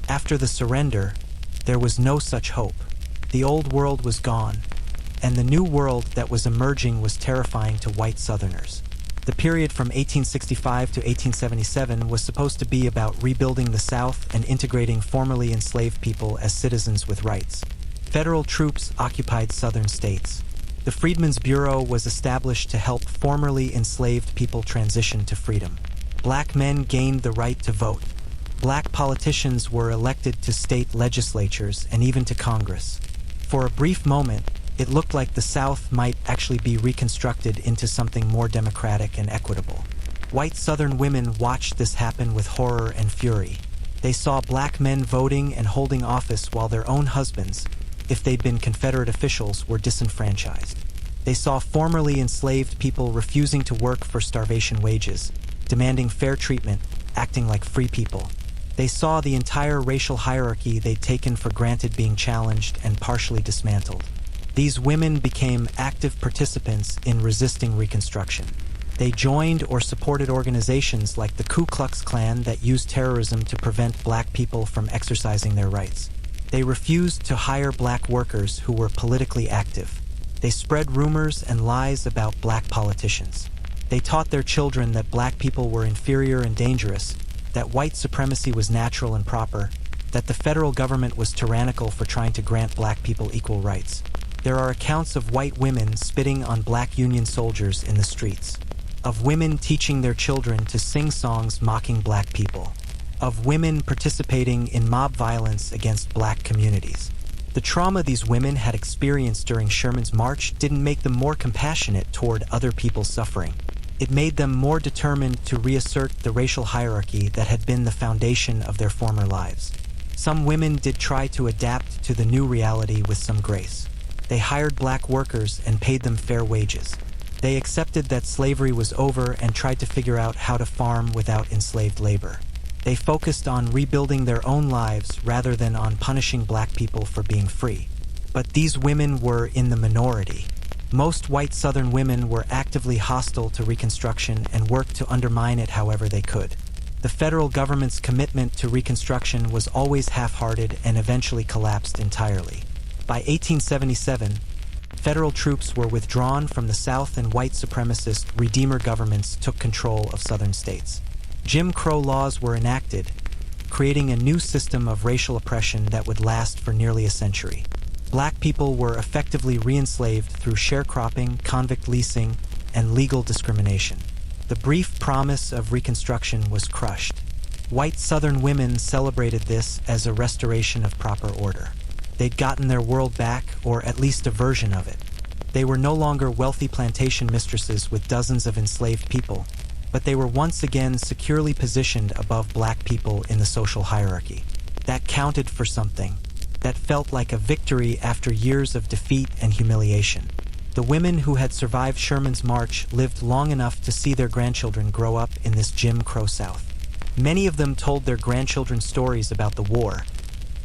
After the surrender, there was no such hope. The old world was gone, and the new world that was emerging was terrifying to white Southerners. The period from 1865 to 1877 was supposed to be about rebuilding the South and integrating formerly enslaved people as citizens with rights. Federal troops occupied Southern states. The Freedmen's Bureau was established to help formerly enslaved people transition to freedom. Black men gained the right to vote. Black politicians were elected to state legislatures and even to Congress. For a brief moment, it looked like the South might actually be reconstructed into something more democratic and equitable. White Southern women watched this happen with horror and fury. They saw black men voting and holding office while their own husbands, if they'd been Confederate officials, were disenfranchised. They saw formerly enslaved people refusing to work for starvation wages, demanding fair treatment, acting like free people. They saw the entire racial hierarchy they'd taken for granted being challenged and partially dismantled. These women became active participants in resisting Reconstruction. They joined or supported organizations like the Ku Klux Klan that used terrorism to prevent black people from exercising their rights. They refused to hire black workers who were politically active. They spread rumors and lies about black politicians. They taught their children that black people were inferior and dangerous, that white supremacy was natural and proper, that the federal government was tyrannical for trying to grant black people equal rights. There are accounts of white women spitting on black Union soldiers in the streets. of women teaching their children to sing songs mocking black people, of women participating in mob violence against black communities. The trauma these women had experienced during Sherman's march didn't make them more compassionate toward other people's suffering. It made them more determined to reassert the racial hierarchy that had been the foundation of their former lives. Some women did try to adapt to the new reality with some grace. They hired black workers and paid them fair wages. They accepted that slavery was over and tried to figure out how to farm without enslaved labor. They focused on rebuilding their own lives rather than on punishing black people for being free. But these women were in the minority. Most white Southern women were actively hostile to Reconstruction and worked to undermine it however they could. The federal government's commitment to Reconstruction was always half-hearted and eventually collapsed entirely. By 1877, federal troops were withdrawn from the South and white supremacist Redeemer governments took control of Southern states. Jim Crow laws were enacted, creating a new system of racial oppression that would last for nearly a century. Black people were effectively re-enslaved through sharecropping, convict leasing, and legal discrimination. The brief promise of Reconstruction was crushed. White Southern women celebrated this as a restoration of proper order. They'd gotten their world back, or at least a version of it. They were no longer wealthy plantation mistresses with dozens of enslaved people, but they were once again securely positioned above black people in the social hierarchy. That counted for something. That felt like a victory after years of defeat and humiliation. The women who had survived Sherman's march lived long enough to see their grandchildren grow up in this Jim Crow South. Many of them told their grandchildren stories about the war,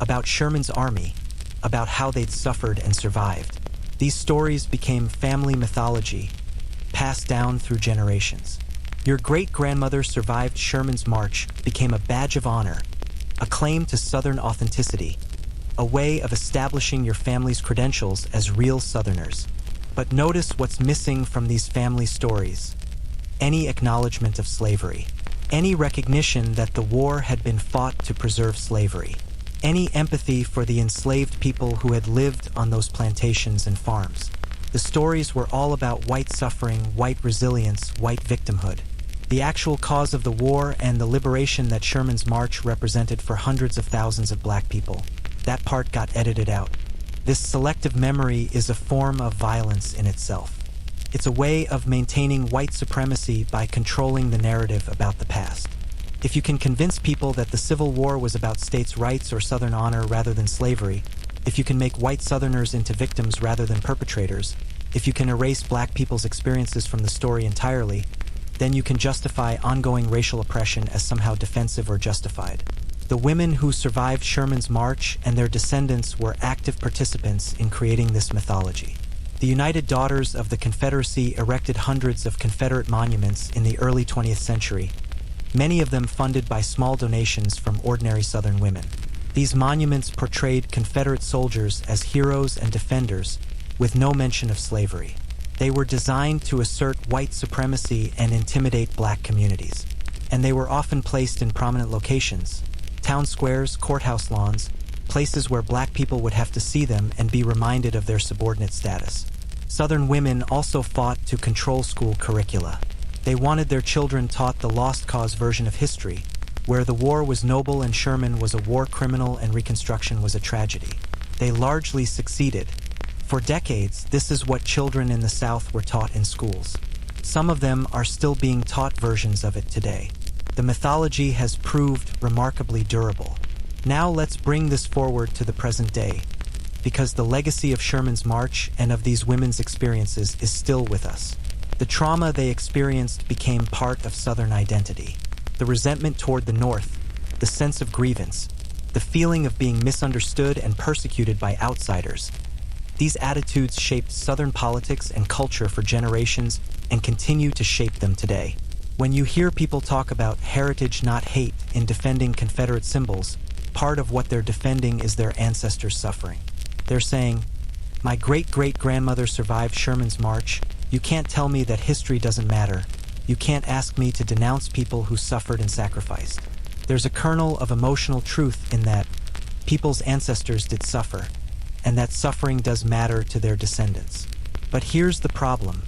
about Sherman's army, about how they'd suffered and survived. These stories became family mythology, passed down through generations. Your great-grandmother survived Sherman's march became a badge of honor, a claim to Southern authenticity, a way of establishing your family's credentials as real Southerners. But notice what's missing from these family stories. Any acknowledgement of slavery. Any recognition that the war had been fought to preserve slavery. Any empathy for the enslaved people who had lived on those plantations and farms. The stories were all about white suffering, white resilience, white victimhood. The actual cause of the war and the liberation that Sherman's march represented for hundreds of thousands of black people. That part got edited out. This selective memory is a form of violence in itself. It's a way of maintaining white supremacy by controlling the narrative about the past. If you can convince people that the Civil War was about states' rights or Southern honor rather than slavery, if you can make white Southerners into victims rather than perpetrators, if you can erase black people's experiences from the story entirely, then you can justify ongoing racial oppression as somehow defensive or justified. The women who survived Sherman's march and their descendants were active participants in creating this mythology. The United Daughters of the Confederacy erected hundreds of Confederate monuments in the early 20th century, many of them funded by small donations from ordinary Southern women. These monuments portrayed Confederate soldiers as heroes and defenders, with no mention of slavery. They were designed to assert white supremacy and intimidate black communities, and they were often placed in prominent locations. Town squares, courthouse lawns, places where black people would have to see them and be reminded of their subordinate status. Southern women also fought to control school curricula. They wanted their children taught the lost cause version of history, where the war was noble and Sherman was a war criminal and Reconstruction was a tragedy. They largely succeeded. For decades, this is what children in the South were taught in schools. Some of them are still being taught versions of it today. The mythology has proved remarkably durable. Now let's bring this forward to the present day, because the legacy of Sherman's march and of these women's experiences is still with us. The trauma they experienced became part of Southern identity. The resentment toward the North, the sense of grievance, the feeling of being misunderstood and persecuted by outsiders. These attitudes shaped Southern politics and culture for generations and continue to shape them today. When you hear people talk about heritage, not hate, in defending Confederate symbols, part of what they're defending is their ancestors' suffering. They're saying, my great-great-grandmother survived Sherman's march. You can't tell me that history doesn't matter. You can't ask me to denounce people who suffered and sacrificed. There's a kernel of emotional truth in that people's ancestors did suffer, and that suffering does matter to their descendants. But here's the problem.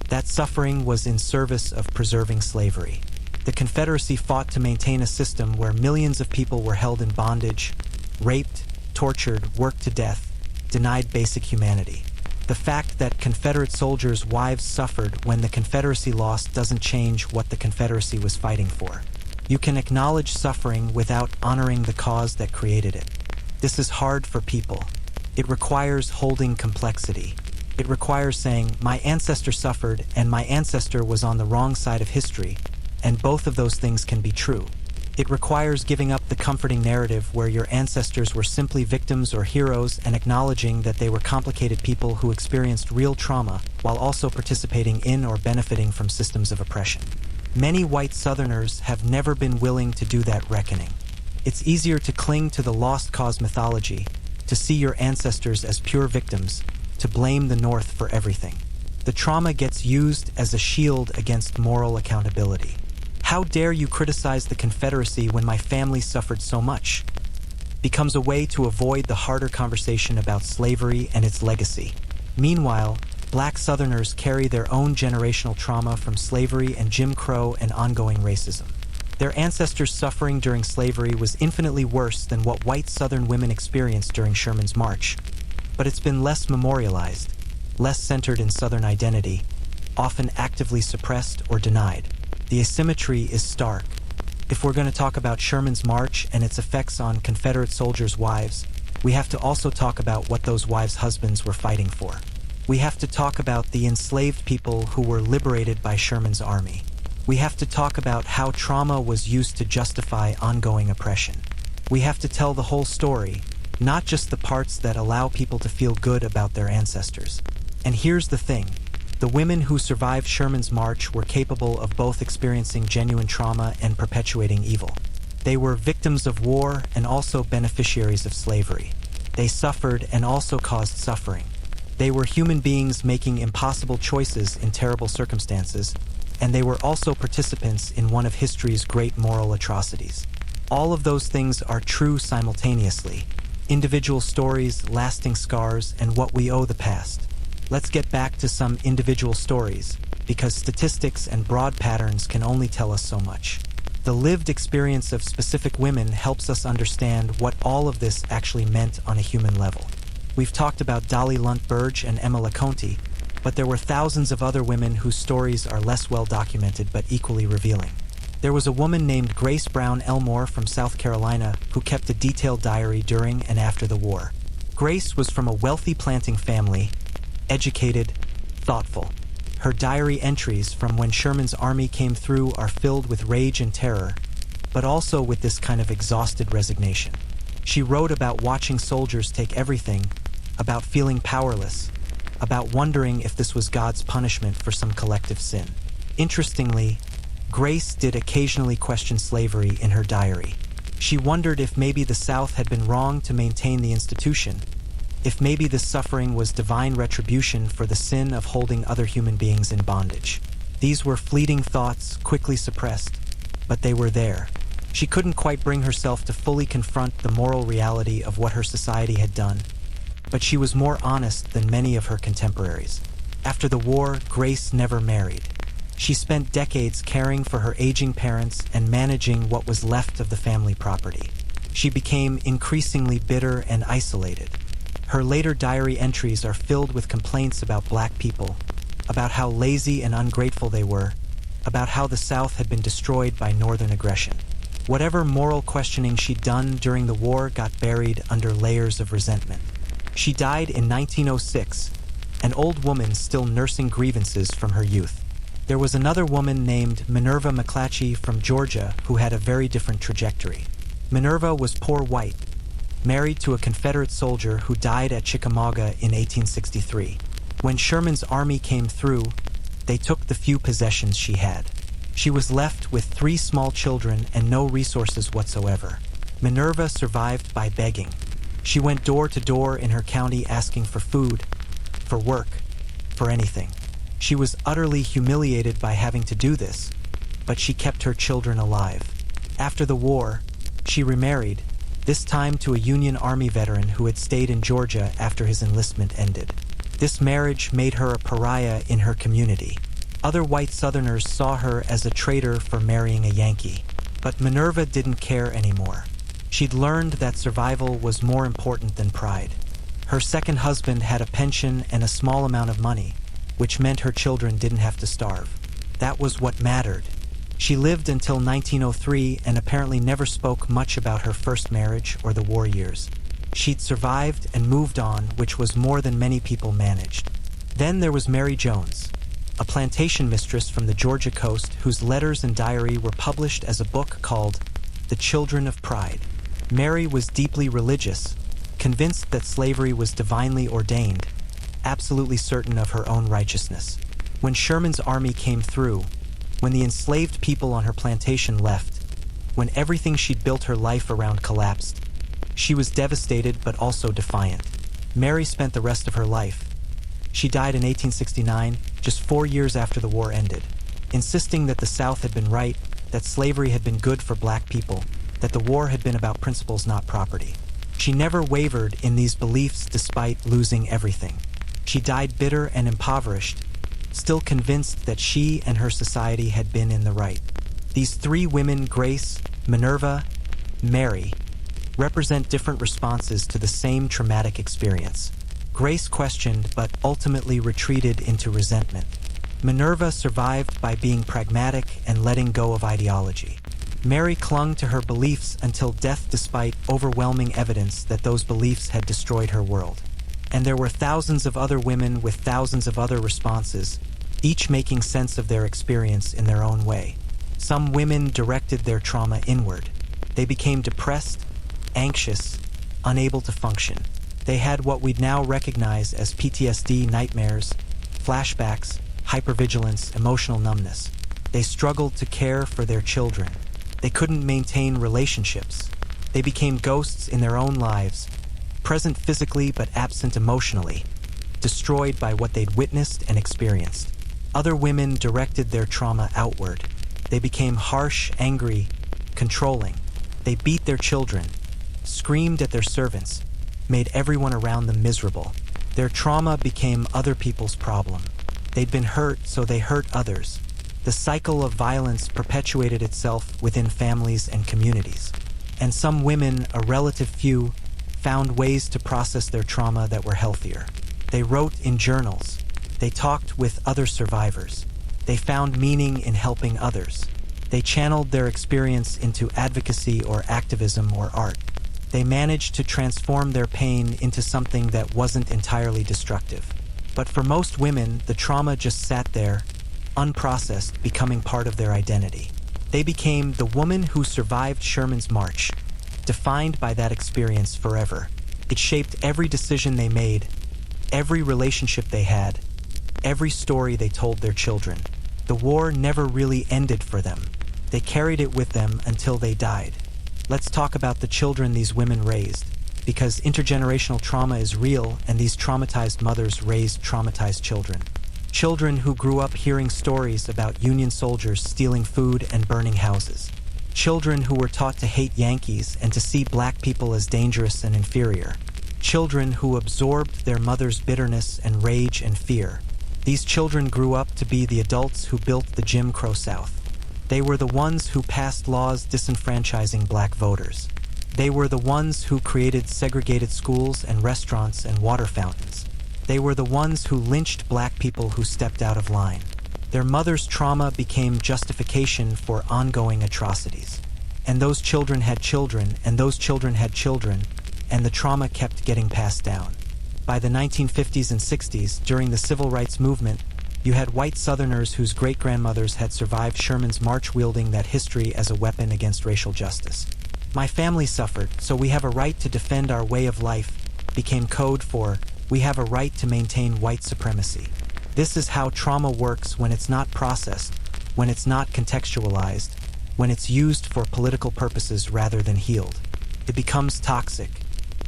That suffering was in service of preserving slavery. The Confederacy fought to maintain a system where millions of people were held in bondage, raped, tortured, worked to death, denied basic humanity. The fact that Confederate soldiers' wives suffered when the Confederacy lost doesn't change what the Confederacy was fighting for. You can acknowledge suffering without honoring the cause that created it. This is hard for people. It requires holding complexity. It requires saying, my ancestor suffered and my ancestor was on the wrong side of history, and both of those things can be true. It requires giving up the comforting narrative where your ancestors were simply victims or heroes and acknowledging that they were complicated people who experienced real trauma while also participating in or benefiting from systems of oppression. Many white Southerners have never been willing to do that reckoning. It's easier to cling to the lost cause mythology, to see your ancestors as pure victims, to blame the North for everything. The trauma gets used as a shield against moral accountability. How dare you criticize the Confederacy when my family suffered so much? Becomes a way to avoid the harder conversation about slavery and its legacy. Meanwhile, Black Southerners carry their own generational trauma from slavery and Jim Crow and ongoing racism. Their ancestors' suffering during slavery was infinitely worse than what white Southern women experienced during Sherman's march. But it's been less memorialized, less centered in Southern identity, often actively suppressed or denied. The asymmetry is stark. If we're going to talk about Sherman's march and its effects on Confederate soldiers' wives, we have to also talk about what those wives' husbands were fighting for. We have to talk about the enslaved people who were liberated by Sherman's army. We have to talk about how trauma was used to justify ongoing oppression. We have to tell the whole story, not just the parts that allow people to feel good about their ancestors. And here's the thing. The women who survived Sherman's march were capable of both experiencing genuine trauma and perpetuating evil. They were victims of war and also beneficiaries of slavery. They suffered and also caused suffering. They were human beings making impossible choices in terrible circumstances, and they were also participants in one of history's great moral atrocities. All of those things are true simultaneously. Individual stories, lasting scars, and what we owe the past. Let's get back to some individual stories, because statistics and broad patterns can only tell us so much. The lived experience of specific women helps us understand what all of this actually meant on a human level. We've talked about Dolly Lunt Burge and Emma LeConte, but there were thousands of other women whose stories are less well documented but equally revealing. There was a woman named Grace Brown Elmore from South Carolina who kept a detailed diary during and after the war. Grace was from a wealthy planting family, educated, thoughtful. Her diary entries from when Sherman's army came through are filled with rage and terror, but also with this kind of exhausted resignation. She wrote about watching soldiers take everything, about feeling powerless, about wondering if this was God's punishment for some collective sin. Interestingly, Grace did occasionally question slavery in her diary. She wondered if maybe the South had been wrong to maintain the institution, if maybe this suffering was divine retribution for the sin of holding other human beings in bondage. These were fleeting thoughts, quickly suppressed, but they were there. She couldn't quite bring herself to fully confront the moral reality of what her society had done, but she was more honest than many of her contemporaries. After the war, Grace never married. She spent decades caring for her aging parents and managing what was left of the family property. She became increasingly bitter and isolated. Her later diary entries are filled with complaints about Black people, about how lazy and ungrateful they were, about how the South had been destroyed by Northern aggression. Whatever moral questioning she'd done during the war got buried under layers of resentment. She died in 1906, an old woman still nursing grievances from her youth. There was another woman named Minerva McClatchy from Georgia who had a very different trajectory. Minerva was poor white, married to a Confederate soldier who died at Chickamauga in 1863. When Sherman's army came through, they took the few possessions she had. She was left with 3 small children and no resources whatsoever. Minerva survived by begging. She went door to door in her county asking for food, for work, for anything. She was utterly humiliated by having to do this, but she kept her children alive. After the war, she remarried, this time to a Union Army veteran who had stayed in Georgia after his enlistment ended. This marriage made her a pariah in her community. Other white Southerners saw her as a traitor for marrying a Yankee. But Minerva didn't care anymore. She'd learned that survival was more important than pride. Her second husband had a pension and a small amount of money, which meant her children didn't have to starve. That was what mattered. She lived until 1903 and apparently never spoke much about her first marriage or the war years. She'd survived and moved on, which was more than many people managed. Then there was Mary Jones, a plantation mistress from the Georgia coast whose letters and diary were published as a book called The Children of Pride. Mary was deeply religious, convinced that slavery was divinely ordained, absolutely certain of her own righteousness. When Sherman's army came through, when the enslaved people on her plantation left, when everything she'd built her life around collapsed, she was devastated but also defiant. Mary spent the rest of her life. She died in 1869, just 4 years after the war ended, insisting that the South had been right, that slavery had been good for black people, that the war had been about principles, not property. She never wavered in these beliefs despite losing everything. She died bitter and impoverished, still convinced that she and her society had been in the right. These three women, Grace, Minerva, Mary, represent different responses to the same traumatic experience. Grace questioned but ultimately retreated into resentment. Minerva survived by being pragmatic and letting go of ideology. Mary clung to her beliefs until death despite overwhelming evidence that those beliefs had destroyed her world. And there were thousands of other women with thousands of other responses, each making sense of their experience in their own way. Some women directed their trauma inward. They became depressed, anxious, unable to function. They had what we'd now recognize as PTSD, nightmares, flashbacks, hypervigilance, emotional numbness. They struggled to care for their children. They couldn't maintain relationships. They became ghosts in their own lives, present physically but absent emotionally, destroyed by what they'd witnessed and experienced. Other women directed their trauma outward. They became harsh, angry, controlling. They beat their children, screamed at their servants, made everyone around them miserable. Their trauma became other people's problem. They'd been hurt, so they hurt others. The cycle of violence perpetuated itself within families and communities. And some women, a relative few, found ways to process their trauma that were healthier. They wrote in journals. They talked with other survivors. They found meaning in helping others. They channeled their experience into advocacy or activism or art. They managed to transform their pain into something that wasn't entirely destructive. But for most women, the trauma just sat there, unprocessed, becoming part of their identity. They became the woman who survived Sherman's march, defined by that experience forever. It shaped every decision they made, every relationship they had, every story they told their children. The war never really ended for them. They carried it with them until they died. Let's talk about the children these women raised, because intergenerational trauma is real, and these traumatized mothers raised traumatized children. Children who grew up hearing stories about Union soldiers stealing food and burning houses. Children who were taught to hate Yankees and to see black people as dangerous and inferior. Children who absorbed their mother's bitterness and rage and fear. These children grew up to be the adults who built the Jim Crow South. They were the ones who passed laws disenfranchising black voters. They were the ones who created segregated schools and restaurants and water fountains. They were the ones who lynched black people who stepped out of line. Their mother's trauma became justification for ongoing atrocities. And those children had children, and those children had children, and the trauma kept getting passed down. By the 1950s and 60s, during the Civil Rights Movement, you had white Southerners whose great-grandmothers had survived Sherman's march wielding that history as a weapon against racial justice. My family suffered, so we have a right to defend our way of life, became code for, we have a right to maintain white supremacy. This is how trauma works when it's not processed, when it's not contextualized, when it's used for political purposes rather than healed. It becomes toxic,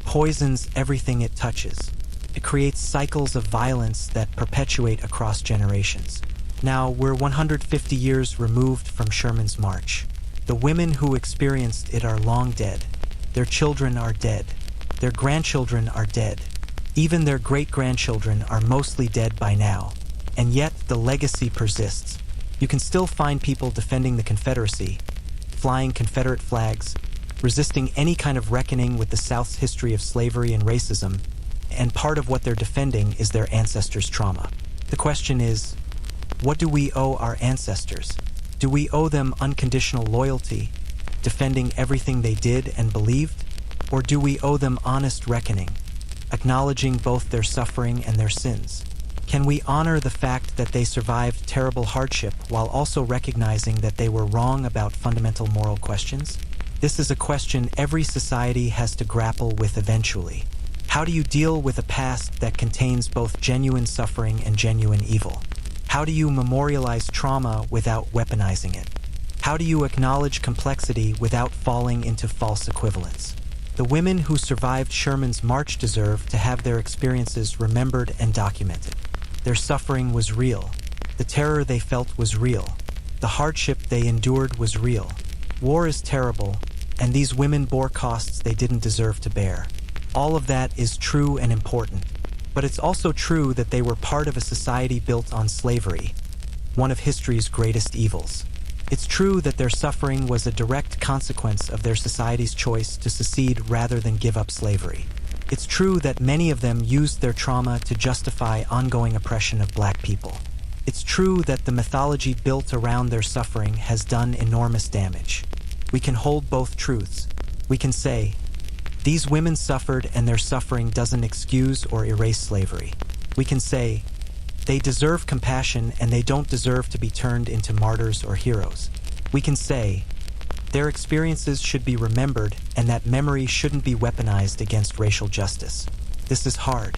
poisons everything it touches. It creates cycles of violence that perpetuate across generations. Now, we're 150 years removed from Sherman's march. The women who experienced it are long dead. Their children are dead. Their grandchildren are dead. Even their great-grandchildren are mostly dead by now. And yet, the legacy persists. You can still find people defending the Confederacy, flying Confederate flags, resisting any kind of reckoning with the South's history of slavery and racism, and part of what they're defending is their ancestors' trauma. The question is, what do we owe our ancestors? Do we owe them unconditional loyalty, defending everything they did and believed? Or do we owe them honest reckoning, acknowledging both their suffering and their sins? Can we honor the fact that they survived terrible hardship while also recognizing that they were wrong about fundamental moral questions? This is a question every society has to grapple with eventually. How do you deal with a past that contains both genuine suffering and genuine evil? How do you memorialize trauma without weaponizing it? How do you acknowledge complexity without falling into false equivalence? The women who survived Sherman's march deserve to have their experiences remembered and documented. Their suffering was real. The terror they felt was real. The hardship they endured was real. War is terrible, and these women bore costs they didn't deserve to bear. All of that is true and important, but it's also true that they were part of a society built on slavery, one of history's greatest evils. It's true that their suffering was a direct consequence of their society's choice to secede rather than give up slavery. It's true that many of them used their trauma to justify ongoing oppression of black people. It's true that the mythology built around their suffering has done enormous damage. We can hold both truths. We can say, these women suffered and their suffering doesn't excuse or erase slavery. We can say, they deserve compassion and they don't deserve to be turned into martyrs or heroes. We can say, their experiences should be remembered and that memory shouldn't be weaponized against racial justice. This is hard.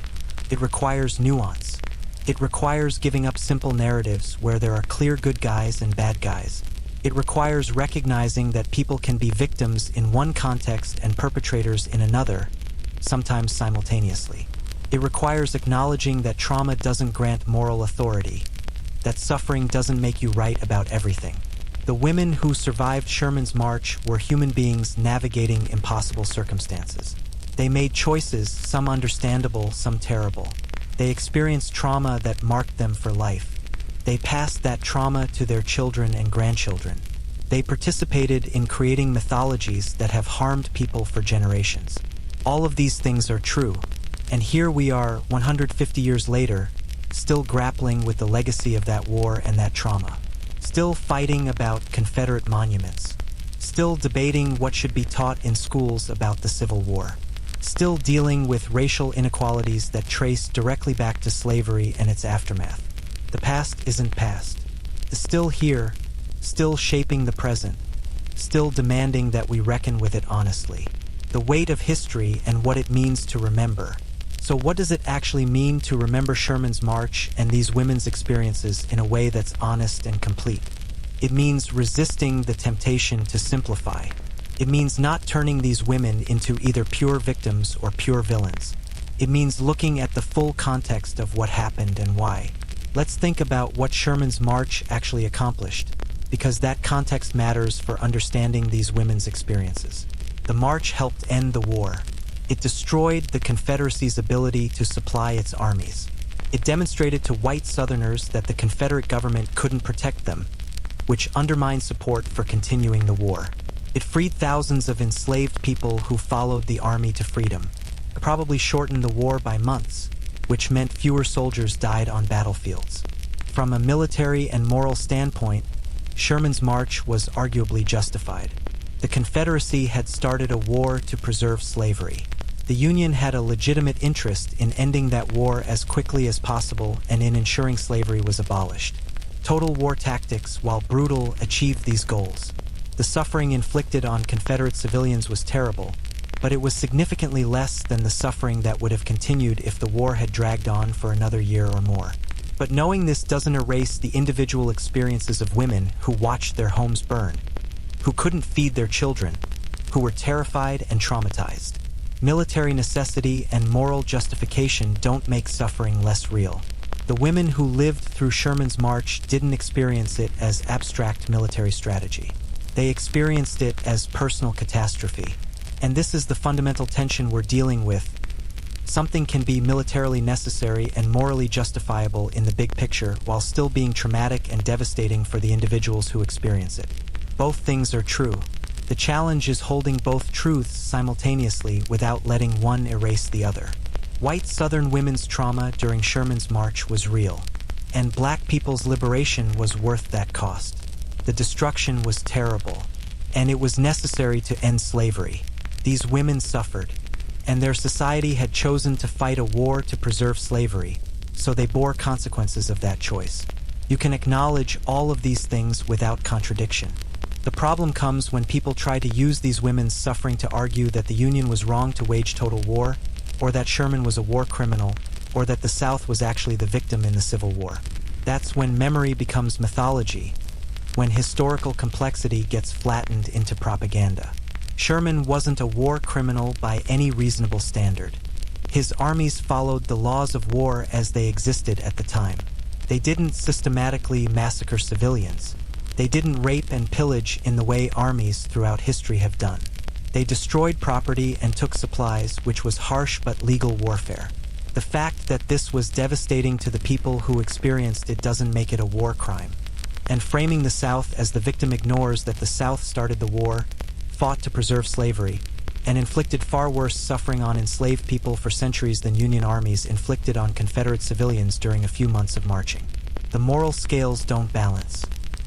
It requires nuance. It requires giving up simple narratives where there are clear good guys and bad guys. It requires recognizing that people can be victims in one context and perpetrators in another, sometimes simultaneously. It requires acknowledging that trauma doesn't grant moral authority, that suffering doesn't make you right about everything. The women who survived Sherman's march were human beings navigating impossible circumstances. They made choices, some understandable, some terrible. They experienced trauma that marked them for life. They passed that trauma to their children and grandchildren. They participated in creating mythologies that have harmed people for generations. All of these things are true, and here we are, 150 years later, still grappling with the legacy of that war and that trauma. Still fighting about Confederate monuments. Still debating what should be taught in schools about the Civil War. Still dealing with racial inequalities that trace directly back to slavery and its aftermath. The past isn't past. It's still here, still shaping the present, still demanding that we reckon with it honestly. The weight of history and what it means to remember. So what does it actually mean to remember Sherman's march and these women's experiences in a way that's honest and complete? It means resisting the temptation to simplify. It means not turning these women into either pure victims or pure villains. It means looking at the full context of what happened and why. Let's think about what Sherman's march actually accomplished, because that context matters for understanding these women's experiences. The march helped end the war. It destroyed the Confederacy's ability to supply its armies. It demonstrated to white Southerners that the Confederate government couldn't protect them, which undermined support for continuing the war. It freed thousands of enslaved people who followed the army to freedom. It probably shortened the war by months, which meant fewer soldiers died on battlefields. From a military and moral standpoint, Sherman's march was arguably justified. The Confederacy had started a war to preserve slavery. The Union had a legitimate interest in ending that war as quickly as possible and in ensuring slavery was abolished. Total war tactics, while brutal, achieved these goals. The suffering inflicted on Confederate civilians was terrible, but it was significantly less than the suffering that would have continued if the war had dragged on for another year or more. But knowing this doesn't erase the individual experiences of women who watched their homes burn, who couldn't feed their children, who were terrified and traumatized. Military necessity and moral justification don't make suffering less real. The women who lived through Sherman's march didn't experience it as abstract military strategy. They experienced it as personal catastrophe. And this is the fundamental tension we're dealing with. Something can be militarily necessary and morally justifiable in the big picture while still being traumatic and devastating for the individuals who experience it. Both things are true. The challenge is holding both truths simultaneously without letting one erase the other. White Southern women's trauma during Sherman's march was real, and black people's liberation was worth that cost. The destruction was terrible, and it was necessary to end slavery. These women suffered, and their society had chosen to fight a war to preserve slavery, so they bore consequences of that choice. You can acknowledge all of these things without contradiction. The problem comes when people try to use these women's suffering to argue that the Union was wrong to wage total war, or that Sherman was a war criminal, or that the South was actually the victim in the Civil War. That's when memory becomes mythology, when historical complexity gets flattened into propaganda. Sherman wasn't a war criminal by any reasonable standard. His armies followed the laws of war as they existed at the time. They didn't systematically massacre civilians. They didn't rape and pillage in the way armies throughout history have done. They destroyed property and took supplies, which was harsh but legal warfare. The fact that this was devastating to the people who experienced it doesn't make it a war crime. And framing the South as the victim ignores that the South started the war, fought to preserve slavery, and inflicted far worse suffering on enslaved people for centuries than Union armies inflicted on Confederate civilians during a few months of marching. The moral scales don't balance.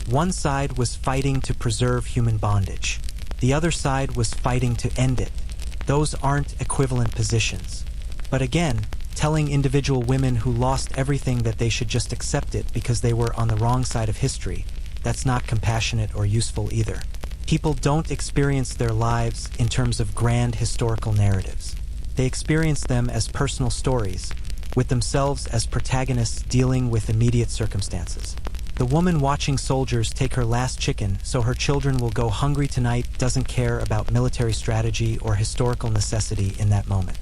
One side was fighting to preserve human bondage. The other side was fighting to end it. Those aren't equivalent positions. But again, telling individual women who lost everything that they should just accept it because they were on the wrong side of history, that's not compassionate or useful either. People don't experience their lives in terms of grand historical narratives. They experience them as personal stories, with themselves as protagonists dealing with immediate circumstances. The woman watching soldiers take her last chicken so her children will go hungry tonight doesn't care about military strategy or historical necessity in that moment.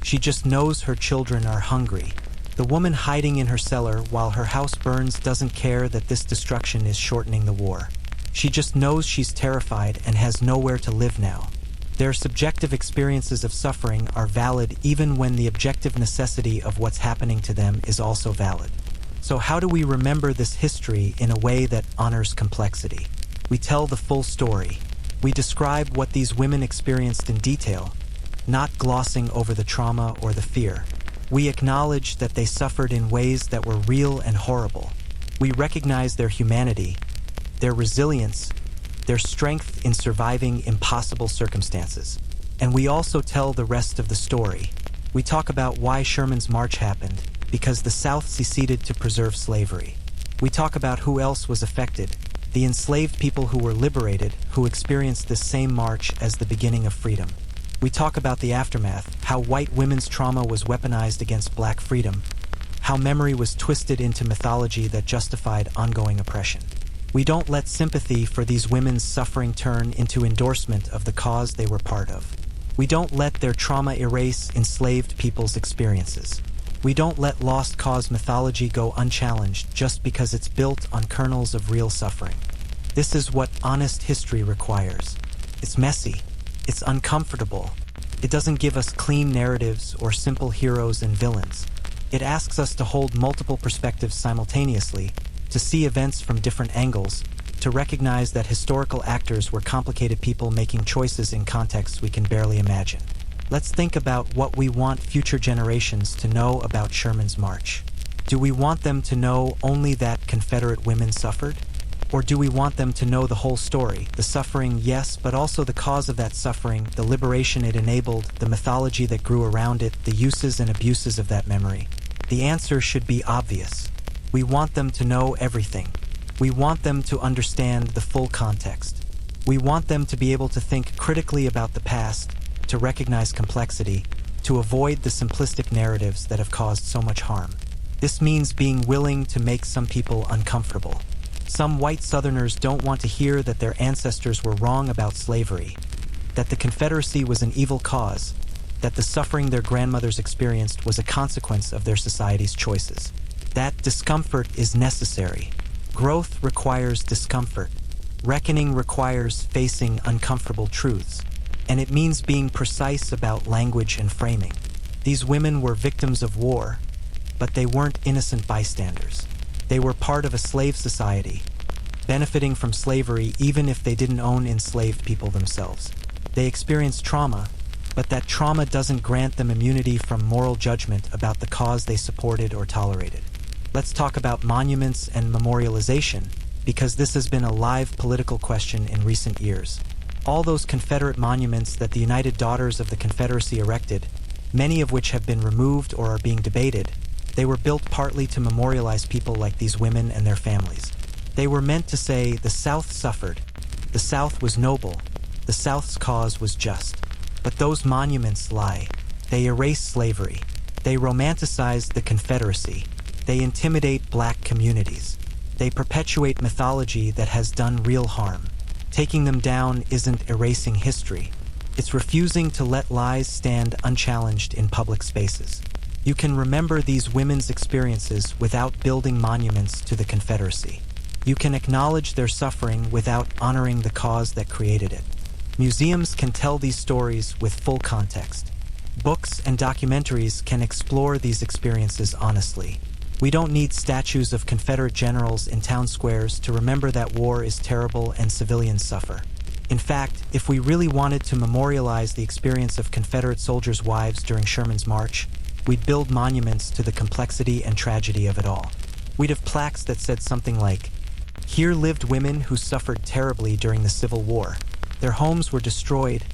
She just knows her children are hungry. The woman hiding in her cellar while her house burns doesn't care that this destruction is shortening the war. She just knows she's terrified and has nowhere to live now. Their subjective experiences of suffering are valid even when the objective necessity of what's happening to them is also valid. So how do we remember this history in a way that honors complexity? We tell the full story. We describe what these women experienced in detail, not glossing over the trauma or the fear. We acknowledge that they suffered in ways that were real and horrible. We recognize their humanity, their resilience, their strength in surviving impossible circumstances. And we also tell the rest of the story. We talk about why Sherman's march happened, because the South seceded to preserve slavery. We talk about who else was affected, the enslaved people who were liberated, who experienced this same march as the beginning of freedom. We talk about the aftermath, how white women's trauma was weaponized against black freedom, how memory was twisted into mythology that justified ongoing oppression. We don't let sympathy for these women's suffering turn into endorsement of the cause they were part of. We don't let their trauma erase enslaved people's experiences. We don't let lost cause mythology go unchallenged just because it's built on kernels of real suffering. This is what honest history requires. It's messy. It's uncomfortable. It doesn't give us clean narratives or simple heroes and villains. It asks us to hold multiple perspectives simultaneously, to see events from different angles, to recognize that historical actors were complicated people making choices in contexts we can barely imagine. Let's think about what we want future generations to know about Sherman's march. Do we want them to know only that Confederate women suffered? Or do we want them to know the whole story, the suffering, yes, but also the cause of that suffering, the liberation it enabled, the mythology that grew around it, the uses and abuses of that memory? The answer should be obvious. We want them to know everything. We want them to understand the full context. We want them to be able to think critically about the past, to recognize complexity, to avoid the simplistic narratives that have caused so much harm. This means being willing to make some people uncomfortable. Some white Southerners don't want to hear that their ancestors were wrong about slavery, that the Confederacy was an evil cause, that the suffering their grandmothers experienced was a consequence of their society's choices. That discomfort is necessary. Growth requires discomfort. Reckoning requires facing uncomfortable truths. And it means being precise about language and framing. These women were victims of war, but they weren't innocent bystanders. They were part of a slave society, benefiting from slavery even if they didn't own enslaved people themselves. They experienced trauma, but that trauma doesn't grant them immunity from moral judgment about the cause they supported or tolerated. Let's talk about monuments and memorialization, because this has been a live political question in recent years. All those Confederate monuments that the United Daughters of the Confederacy erected, many of which have been removed or are being debated, they were built partly to memorialize people like these women and their families. They were meant to say the South suffered, the South was noble, the South's cause was just. But those monuments lie. They erase slavery. They romanticize the Confederacy. They intimidate black communities. They perpetuate mythology that has done real harm. Taking them down isn't erasing history. It's refusing to let lies stand unchallenged in public spaces. You can remember these women's experiences without building monuments to the Confederacy. You can acknowledge their suffering without honoring the cause that created it. Museums can tell these stories with full context. Books and documentaries can explore these experiences honestly. We don't need statues of Confederate generals in town squares to remember that war is terrible and civilians suffer. In fact, if we really wanted to memorialize the experience of Confederate soldiers' wives during Sherman's march, we'd build monuments to the complexity and tragedy of it all. We'd have plaques that said something like, "Here lived women who suffered terribly during the Civil War. Their homes were destroyed,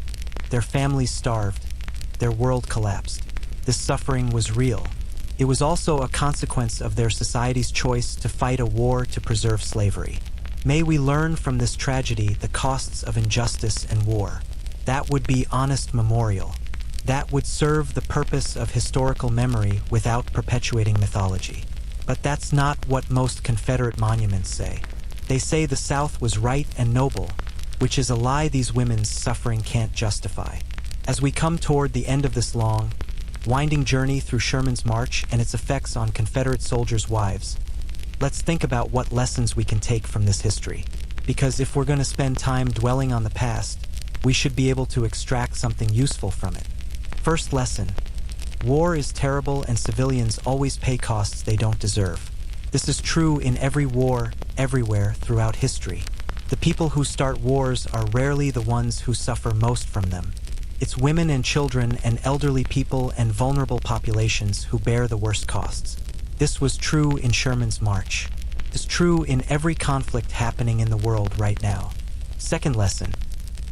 their families starved, their world collapsed. This suffering was real. It was also a consequence of their society's choice to fight a war to preserve slavery. May we learn from this tragedy the costs of injustice and war. That would be honest memorial. That would serve the purpose of historical memory without perpetuating mythology." But that's not what most Confederate monuments say. They say the South was right and noble, which is a lie these women's suffering can't justify. As we come toward the end of this long, winding journey through Sherman's march and its effects on Confederate soldiers' wives, let's think about what lessons we can take from this history. Because if we're going to spend time dwelling on the past, we should be able to extract something useful from it. First lesson: war is terrible and civilians always pay costs they don't deserve. This is true in every war, everywhere, throughout history. The people who start wars are rarely the ones who suffer most from them. It's women and children and elderly people and vulnerable populations who bear the worst costs. This was true in Sherman's march. It's true in every conflict happening in the world right now. Second lesson: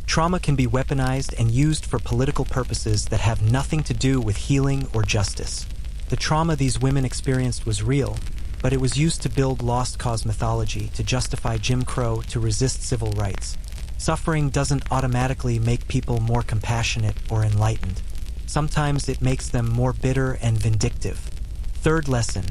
trauma can be weaponized and used for political purposes that have nothing to do with healing or justice. The trauma these women experienced was real, but it was used to build lost cause mythology, to justify Jim Crow, to resist civil rights. Suffering doesn't automatically make people more compassionate or enlightened. Sometimes it makes them more bitter and vindictive. Third lesson: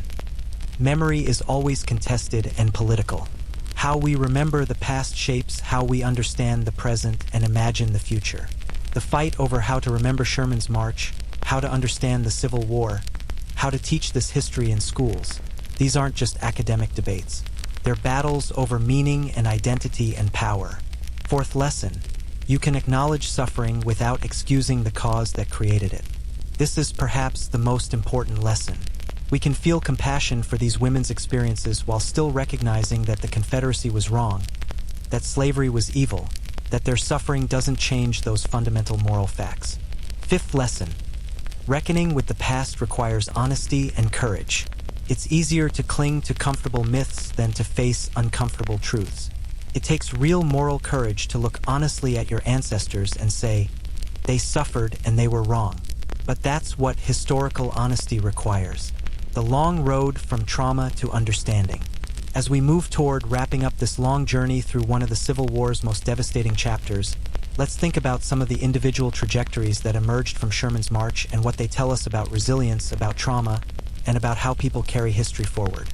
memory is always contested and political. How we remember the past shapes how we understand the present and imagine the future. The fight over how to remember Sherman's march, how to understand the Civil War, how to teach this history in schools. These aren't just academic debates. They're battles over meaning and identity and power. Fourth lesson: you can acknowledge suffering without excusing the cause that created it. This is perhaps the most important lesson. We can feel compassion for these women's experiences while still recognizing that the Confederacy was wrong, that slavery was evil, that their suffering doesn't change those fundamental moral facts. Fifth lesson: reckoning with the past requires honesty and courage. It's easier to cling to comfortable myths than to face uncomfortable truths. It takes real moral courage to look honestly at your ancestors and say, they suffered and they were wrong. But that's what historical honesty requires. The long road from trauma to understanding. As we move toward wrapping up this long journey through one of the Civil War's most devastating chapters, let's think about some of the individual trajectories that emerged from Sherman's march and what they tell us about resilience, about trauma, and about how people carry history forward.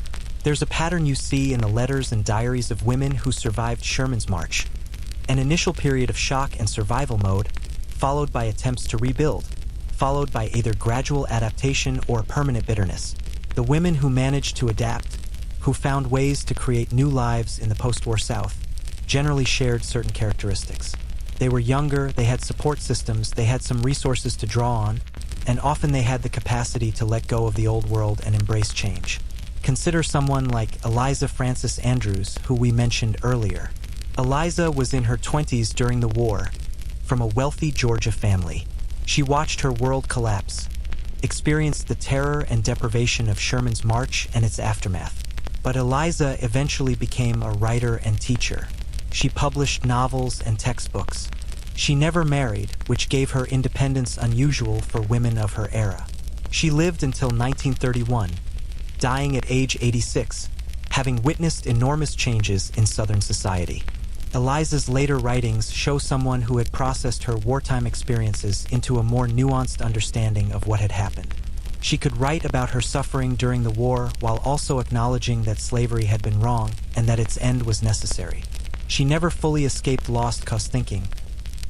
There's a pattern you see in the letters and diaries of women who survived Sherman's march. An initial period of shock and survival mode, followed by attempts to rebuild, followed by either gradual adaptation or permanent bitterness. The women who managed to adapt, who found ways to create new lives in the post-war South, generally shared certain characteristics. They were younger, they had support systems, they had some resources to draw on, and often they had the capacity to let go of the old world and embrace change. Consider someone like Eliza Frances Andrews, who we mentioned earlier. Eliza was in her 20s during the war, from a wealthy Georgia family. She watched her world collapse, experienced the terror and deprivation of Sherman's march and its aftermath. But Eliza eventually became a writer and teacher. She published novels and textbooks. She never married, which gave her independence unusual for women of her era. She lived until 1931, dying at age 86, having witnessed enormous changes in Southern society. Eliza's later writings show someone who had processed her wartime experiences into a more nuanced understanding of what had happened. She could write about her suffering during the war while also acknowledging that slavery had been wrong and that its end was necessary. She never fully escaped lost cause thinking.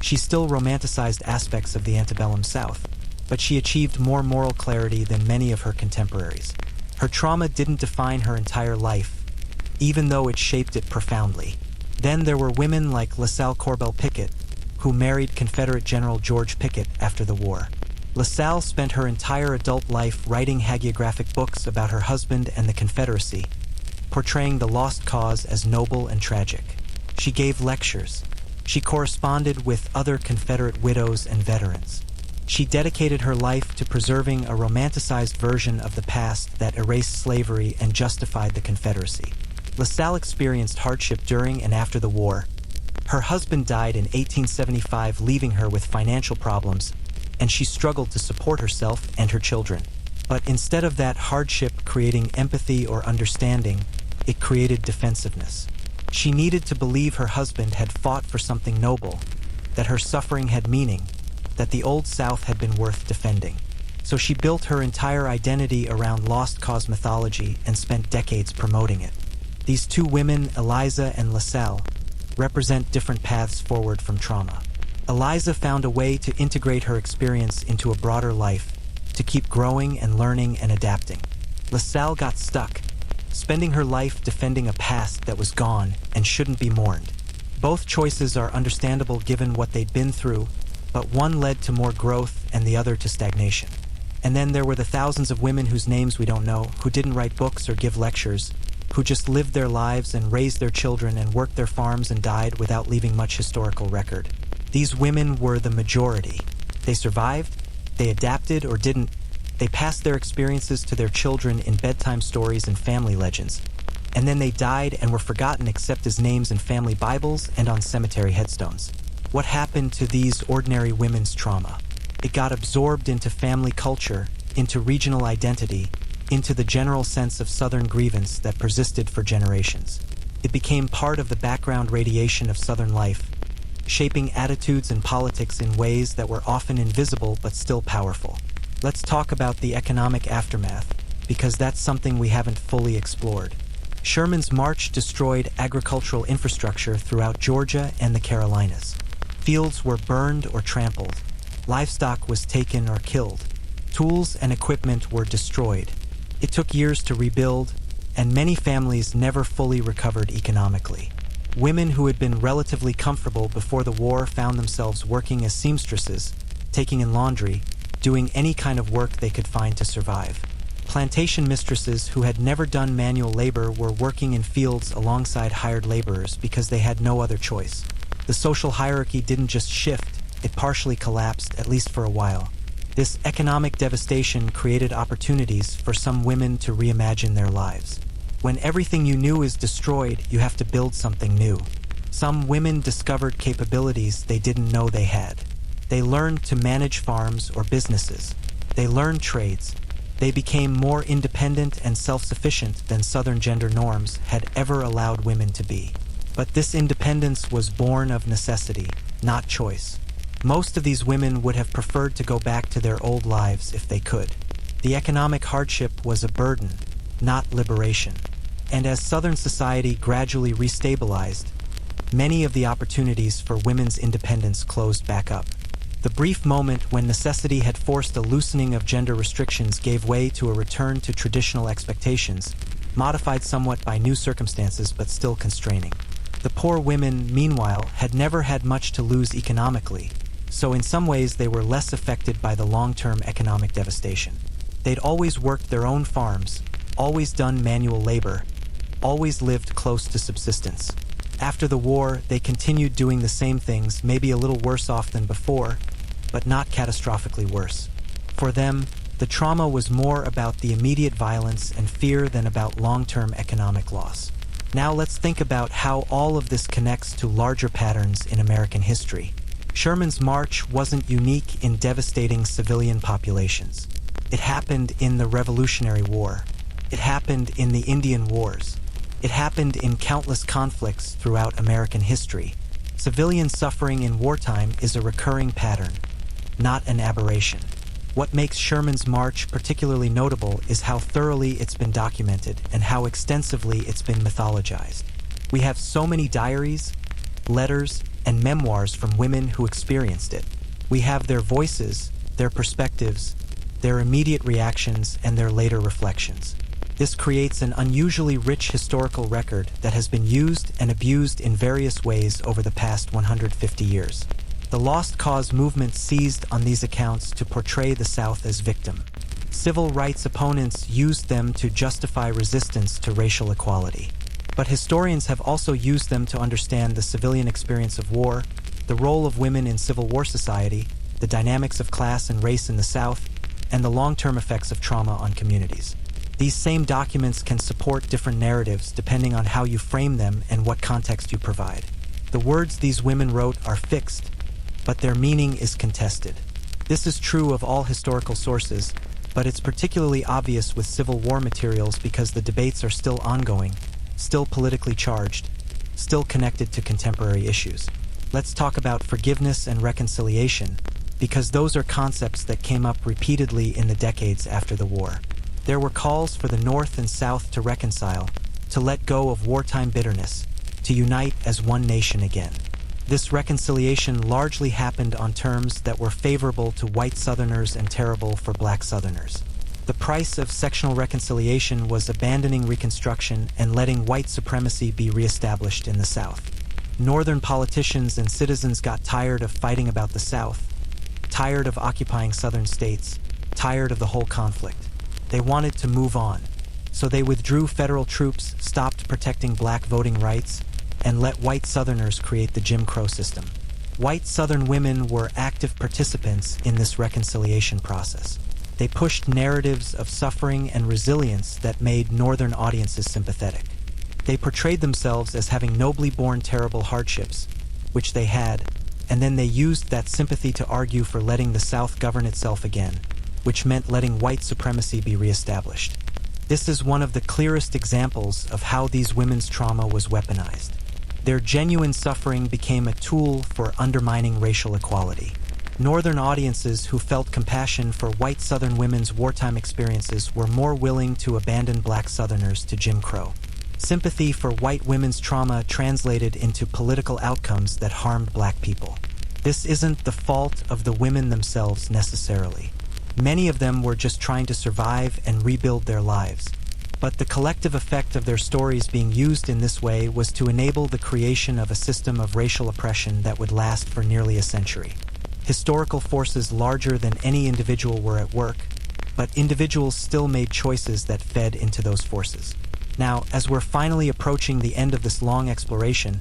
She still romanticized aspects of the antebellum South, but she achieved more moral clarity than many of her contemporaries. Her trauma didn't define her entire life, even though it shaped it profoundly. Then there were women like LaSalle Corbell Pickett, who married Confederate General George Pickett after the war. LaSalle spent her entire adult life writing hagiographic books about her husband and the Confederacy, portraying the lost cause as noble and tragic. She gave lectures. She corresponded with other Confederate widows and veterans. She dedicated her life to preserving a romanticized version of the past that erased slavery and justified the Confederacy. LaSalle experienced hardship during and after the war. Her husband died in 1875, leaving her with financial problems, and she struggled to support herself and her children. But instead of that hardship creating empathy or understanding, it created defensiveness. She needed to believe her husband had fought for something noble, that her suffering had meaning, that the Old South had been worth defending. So she built her entire identity around lost cause mythology and spent decades promoting it. These two women, Eliza and LaSalle, represent different paths forward from trauma. Eliza found a way to integrate her experience into a broader life, to keep growing and learning and adapting. LaSalle got stuck, spending her life defending a past that was gone and shouldn't be mourned. Both choices are understandable given what they'd been through, but one led to more growth and the other to stagnation. And then there were the thousands of women whose names we don't know, who didn't write books or give lectures, who just lived their lives and raised their children and worked their farms and died without leaving much historical record. These women were the majority. They survived, they adapted or didn't, they passed their experiences to their children in bedtime stories and family legends, and then they died and were forgotten except as names in family Bibles and on cemetery headstones. What happened to these ordinary women's trauma? It got absorbed into family culture, into regional identity, into the general sense of Southern grievance that persisted for generations. It became part of the background radiation of Southern life, shaping attitudes and politics in ways that were often invisible but still powerful. Let's talk about the economic aftermath, because that's something we haven't fully explored. Sherman's march destroyed agricultural infrastructure throughout Georgia and the Carolinas. Fields were burned or trampled. Livestock was taken or killed. Tools and equipment were destroyed. It took years to rebuild, and many families never fully recovered economically. Women who had been relatively comfortable before the war found themselves working as seamstresses, taking in laundry, doing any kind of work they could find to survive. Plantation mistresses who had never done manual labor were working in fields alongside hired laborers because they had no other choice. The social hierarchy didn't just shift, it partially collapsed, at least for a while. This economic devastation created opportunities for some women to reimagine their lives. When everything you knew is destroyed, you have to build something new. Some women discovered capabilities they didn't know they had. They learned to manage farms or businesses. They learned trades. They became more independent and self-sufficient than Southern gender norms had ever allowed women to be. But this independence was born of necessity, not choice. Most of these women would have preferred to go back to their old lives if they could. The economic hardship was a burden, not liberation. And as Southern society gradually restabilized, many of the opportunities for women's independence closed back up. The brief moment when necessity had forced a loosening of gender restrictions gave way to a return to traditional expectations, modified somewhat by new circumstances but still constraining. The poor women, meanwhile, had never had much to lose economically. so in some ways they were less affected by the long-term economic devastation. They'd always worked their own farms, always done manual labor, always lived close to subsistence. After the war, they continued doing the same things, maybe a little worse off than before, but not catastrophically worse. For them, the trauma was more about the immediate violence and fear than about long-term economic loss. Now let's think about how all of this connects to larger patterns in American history. Sherman's march wasn't unique in devastating civilian populations. It happened in the Revolutionary War. It happened in the Indian Wars. It happened in countless conflicts throughout American history. Civilian suffering in wartime is a recurring pattern, not an aberration. What makes Sherman's march particularly notable is how thoroughly it's been documented and how extensively it's been mythologized. We have so many diaries, letters, and memoirs from women who experienced it. We have their voices, their perspectives, their immediate reactions, and their later reflections. This creates an unusually rich historical record that has been used and abused in various ways over the past 150 years. The Lost Cause movement seized on these accounts to portray the South as victim. Civil rights opponents used them to justify resistance to racial equality. But historians have also used them to understand the civilian experience of war, the role of women in Civil War society, the dynamics of class and race in the South, and the long-term effects of trauma on communities. These same documents can support different narratives depending on how you frame them and what context you provide. The words these women wrote are fixed, but their meaning is contested. This is true of all historical sources, but it's particularly obvious with Civil War materials because the debates are still ongoing, still politically charged, still connected to contemporary issues. Let's talk about forgiveness and reconciliation, because those are concepts that came up repeatedly in the decades after the war. There were calls for the North and South to reconcile, to let go of wartime bitterness, to unite as one nation again. This reconciliation largely happened on terms that were favorable to white Southerners and terrible for black Southerners. The price of sectional reconciliation was abandoning Reconstruction and letting white supremacy be reestablished in the South. Northern politicians and citizens got tired of fighting about the South, tired of occupying Southern states, tired of the whole conflict. They wanted to move on, so they withdrew federal troops, stopped protecting black voting rights, and let white Southerners create the Jim Crow system. White Southern women were active participants in this reconciliation process. They pushed narratives of suffering and resilience that made Northern audiences sympathetic. They portrayed themselves as having nobly borne terrible hardships, which they had, and then they used that sympathy to argue for letting the South govern itself again, which meant letting white supremacy be reestablished. This is one of the clearest examples of how these women's trauma was weaponized. Their genuine suffering became a tool for undermining racial equality. Northern audiences who felt compassion for white Southern women's wartime experiences were more willing to abandon black Southerners to Jim Crow. Sympathy for white women's trauma translated into political outcomes that harmed black people. This isn't the fault of the women themselves necessarily. Many of them were just trying to survive and rebuild their lives. But the collective effect of their stories being used in this way was to enable the creation of a system of racial oppression that would last for nearly a century. Historical forces larger than any individual were at work, but individuals still made choices that fed into those forces. Now, as we're finally approaching the end of this long exploration,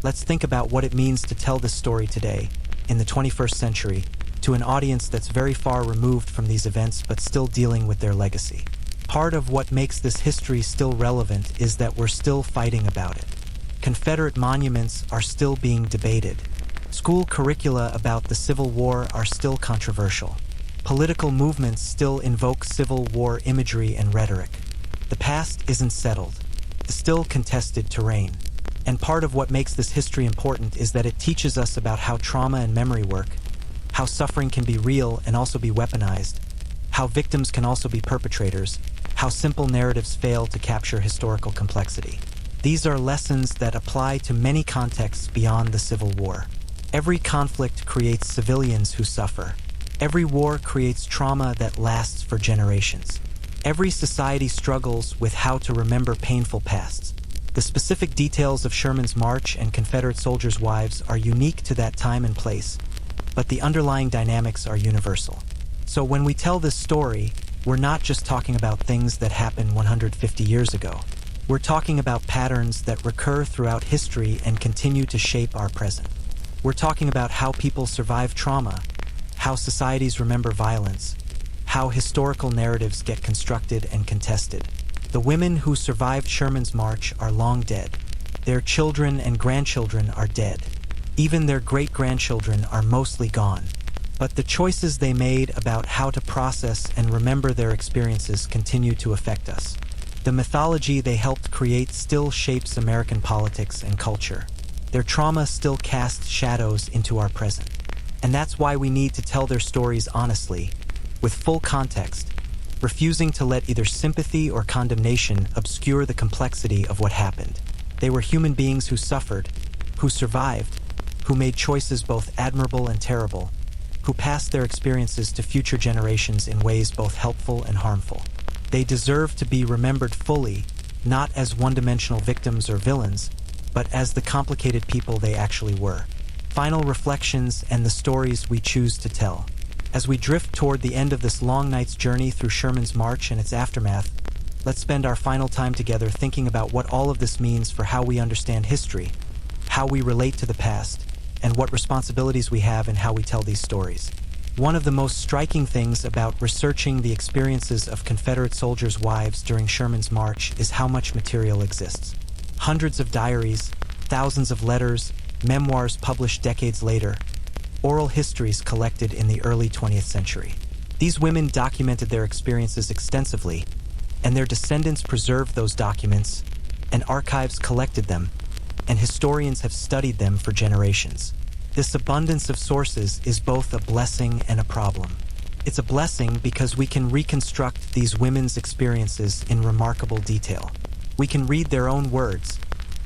let's think about what it means to tell this story today, in the 21st century, to an audience that's very far removed from these events but still dealing with their legacy. Part of what makes this history still relevant is that we're still fighting about it. Confederate monuments are still being debated. School curricula about the Civil War are still controversial. Political movements still invoke Civil War imagery and rhetoric. The past isn't settled. It's still contested terrain. And part of what makes this history important is that it teaches us about how trauma and memory work, how suffering can be real and also be weaponized, how victims can also be perpetrators, how simple narratives fail to capture historical complexity. These are lessons that apply to many contexts beyond the Civil War. Every conflict creates civilians who suffer. Every war creates trauma that lasts for generations. Every society struggles with how to remember painful pasts. The specific details of Sherman's march and Confederate soldiers' wives are unique to that time and place, but the underlying dynamics are universal. So when we tell this story, we're not just talking about things that happened 150 years ago. We're talking about patterns that recur throughout history and continue to shape our present. We're talking about how people survive trauma, how societies remember violence, how historical narratives get constructed and contested. The women who survived Sherman's march are long dead. Their children and grandchildren are dead. Even their great-grandchildren are mostly gone. But the choices they made about how to process and remember their experiences continue to affect us. The mythology they helped create still shapes American politics and culture. Their trauma still casts shadows into our present. And that's why we need to tell their stories honestly, with full context, refusing to let either sympathy or condemnation obscure the complexity of what happened. They were human beings who suffered, who survived, who made choices both admirable and terrible, who passed their experiences to future generations in ways both helpful and harmful. They deserve to be remembered fully, not as one-dimensional victims or villains, but as the complicated people they actually were. Final reflections and the stories we choose to tell. As we drift toward the end of this long night's journey through Sherman's march and its aftermath, let's spend our final time together thinking about what all of this means for how we understand history, how we relate to the past, and what responsibilities we have in how we tell these stories. One of the most striking things about researching the experiences of Confederate soldiers' wives during Sherman's march is how much material exists. Hundreds of diaries, thousands of letters, memoirs published decades later, oral histories collected in the early 20th century. These women documented their experiences extensively, and their descendants preserved those documents, and archives collected them, and historians have studied them for generations. This abundance of sources is both a blessing and a problem. It's a blessing because we can reconstruct these women's experiences in remarkable detail. We can read their own words,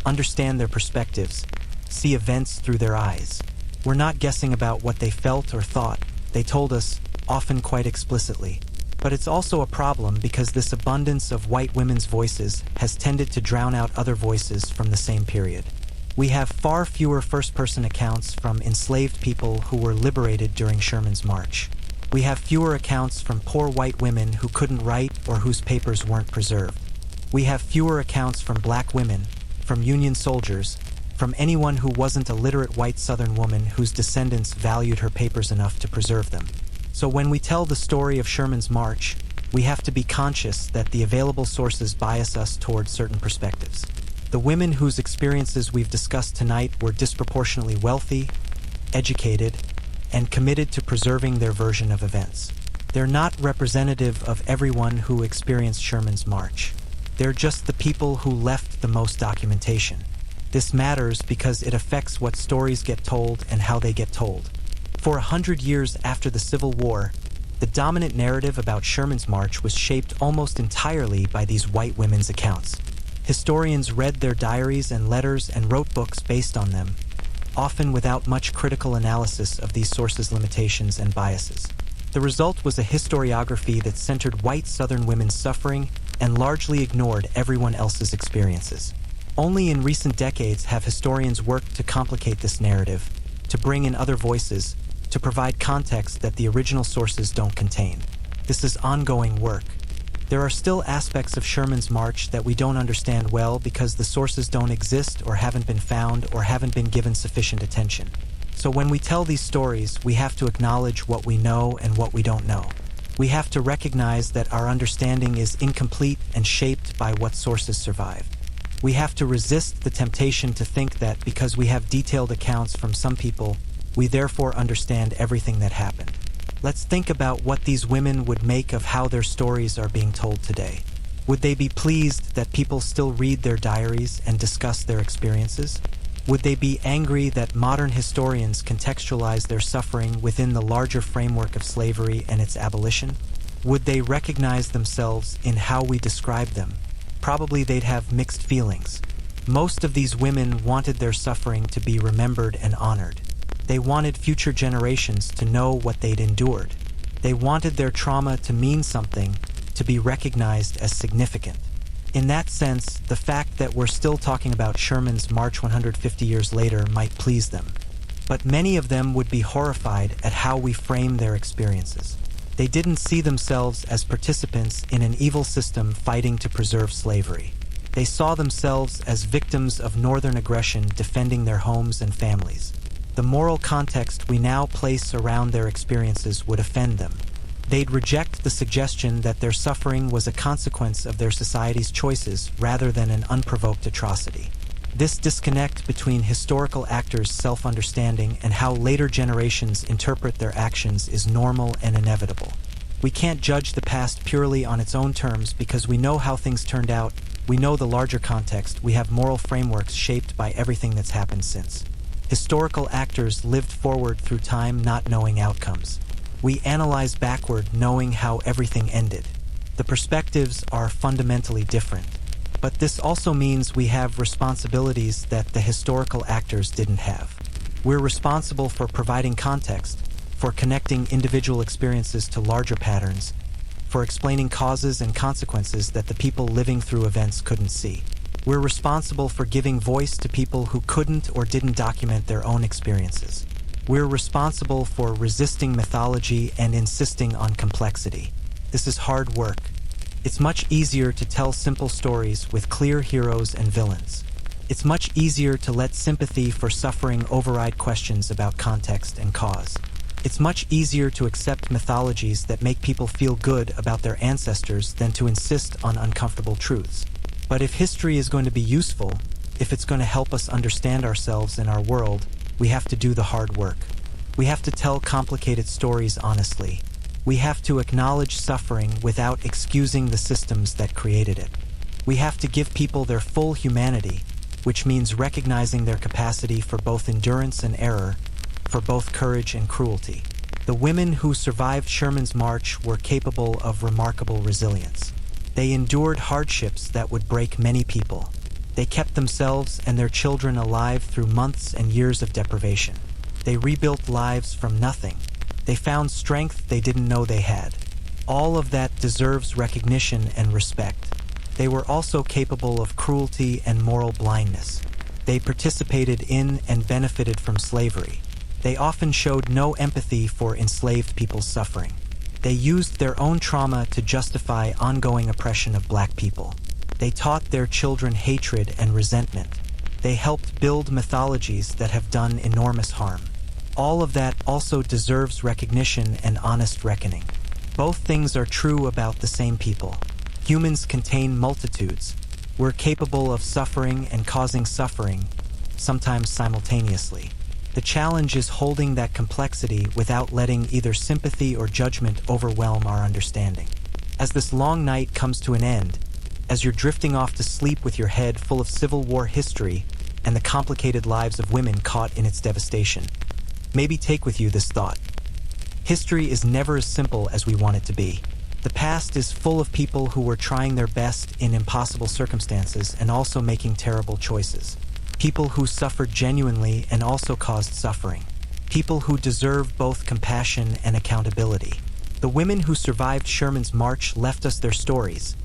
understand their perspectives, see events through their eyes. We're not guessing about what they felt or thought. They told us, often quite explicitly. But it's also a problem because this abundance of white women's voices has tended to drown out other voices from the same period. We have far fewer first-person accounts from enslaved people who were liberated during Sherman's march. We have fewer accounts from poor white women who couldn't write or whose papers weren't preserved. We have fewer accounts from black women, from Union soldiers, from anyone who wasn't a literate white Southern woman whose descendants valued her papers enough to preserve them. So when we tell the story of Sherman's march, we have to be conscious that the available sources bias us toward certain perspectives. The women whose experiences we've discussed tonight were disproportionately wealthy, educated, and committed to preserving their version of events. They're not representative of everyone who experienced Sherman's march. They're just the people who left the most documentation. This matters because it affects what stories get told and how they get told. For 100 years after the Civil War, the dominant narrative about Sherman's march was shaped almost entirely by these white women's accounts. Historians read their diaries and letters and wrote books based on them, often without much critical analysis of these sources' limitations and biases. The result was a historiography that centered white Southern women's suffering and largely ignored everyone else's experiences. Only in recent decades have historians worked to complicate this narrative, to bring in other voices, to provide context that the original sources don't contain. This is ongoing work. There are still aspects of Sherman's march that we don't understand well because the sources don't exist or haven't been found or haven't been given sufficient attention. So when we tell these stories, we have to acknowledge what we know and what we don't know. We have to recognize that our understanding is incomplete and shaped by what sources survived. We have to resist the temptation to think that because we have detailed accounts from some people, we therefore understand everything that happened. Let's think about what these women would make of how their stories are being told today. Would they be pleased that people still read their diaries and discuss their experiences? Would they be angry that modern historians contextualize their suffering within the larger framework of slavery and its abolition? Would they recognize themselves in how we describe them? Probably they'd have mixed feelings. Most of these women wanted their suffering to be remembered and honored. They wanted future generations to know what they'd endured. They wanted their trauma to mean something, to be recognized as significant. In that sense, the fact that we're still talking about Sherman's march 150 years later might please them. but many of them would be horrified at how we frame their experiences. They didn't see themselves as participants in an evil system fighting to preserve slavery. They saw themselves as victims of Northern aggression defending their homes and families. The moral context we now place around their experiences would offend them. They'd reject the suggestion that their suffering was a consequence of their society's choices rather than an unprovoked atrocity. This disconnect between historical actors' self-understanding and how later generations interpret their actions is normal and inevitable. We can't judge the past purely on its own terms because we know how things turned out, we know the larger context, we have moral frameworks shaped by everything that's happened since. Historical actors lived forward through time not knowing outcomes. We analyze backward knowing how everything ended. The perspectives are fundamentally different. But this also means we have responsibilities that the historical actors didn't have. We're responsible for providing context, for connecting individual experiences to larger patterns, for explaining causes and consequences that the people living through events couldn't see. We're responsible for giving voice to people who couldn't or didn't document their own experiences. We're responsible for resisting mythology and insisting on complexity. This is hard work. It's much easier to tell simple stories with clear heroes and villains. It's much easier to let sympathy for suffering override questions about context and cause. It's much easier to accept mythologies that make people feel good about their ancestors than to insist on uncomfortable truths. But if history is going to be useful, if it's going to help us understand ourselves and our world, we have to do the hard work. We have to tell complicated stories honestly. We have to acknowledge suffering without excusing the systems that created it. We have to give people their full humanity, which means recognizing their capacity for both endurance and error, for both courage and cruelty. The women who survived Sherman's march were capable of remarkable resilience. They endured hardships that would break many people. They kept themselves and their children alive through months and years of deprivation. They rebuilt lives from nothing. They found strength they didn't know they had. All of that deserves recognition and respect. They were also capable of cruelty and moral blindness. They participated in and benefited from slavery. They often showed no empathy for enslaved people's suffering. They used their own trauma to justify ongoing oppression of black people. They taught their children hatred and resentment. They helped build mythologies that have done enormous harm. All of that also deserves recognition and honest reckoning. Both things are true about the same people. Humans contain multitudes. We're capable of suffering and causing suffering, sometimes simultaneously. The challenge is holding that complexity without letting either sympathy or judgment overwhelm our understanding. As this long night comes to an end, as you're drifting off to sleep with your head full of Civil War history and the complicated lives of women caught in its devastation, maybe take with you this thought. History is never as simple as we want it to be. The past is full of people who were trying their best in impossible circumstances and also making terrible choices. People who suffered genuinely and also caused suffering. People who deserve both compassion and accountability. The women who survived Sherman's march left us their stories,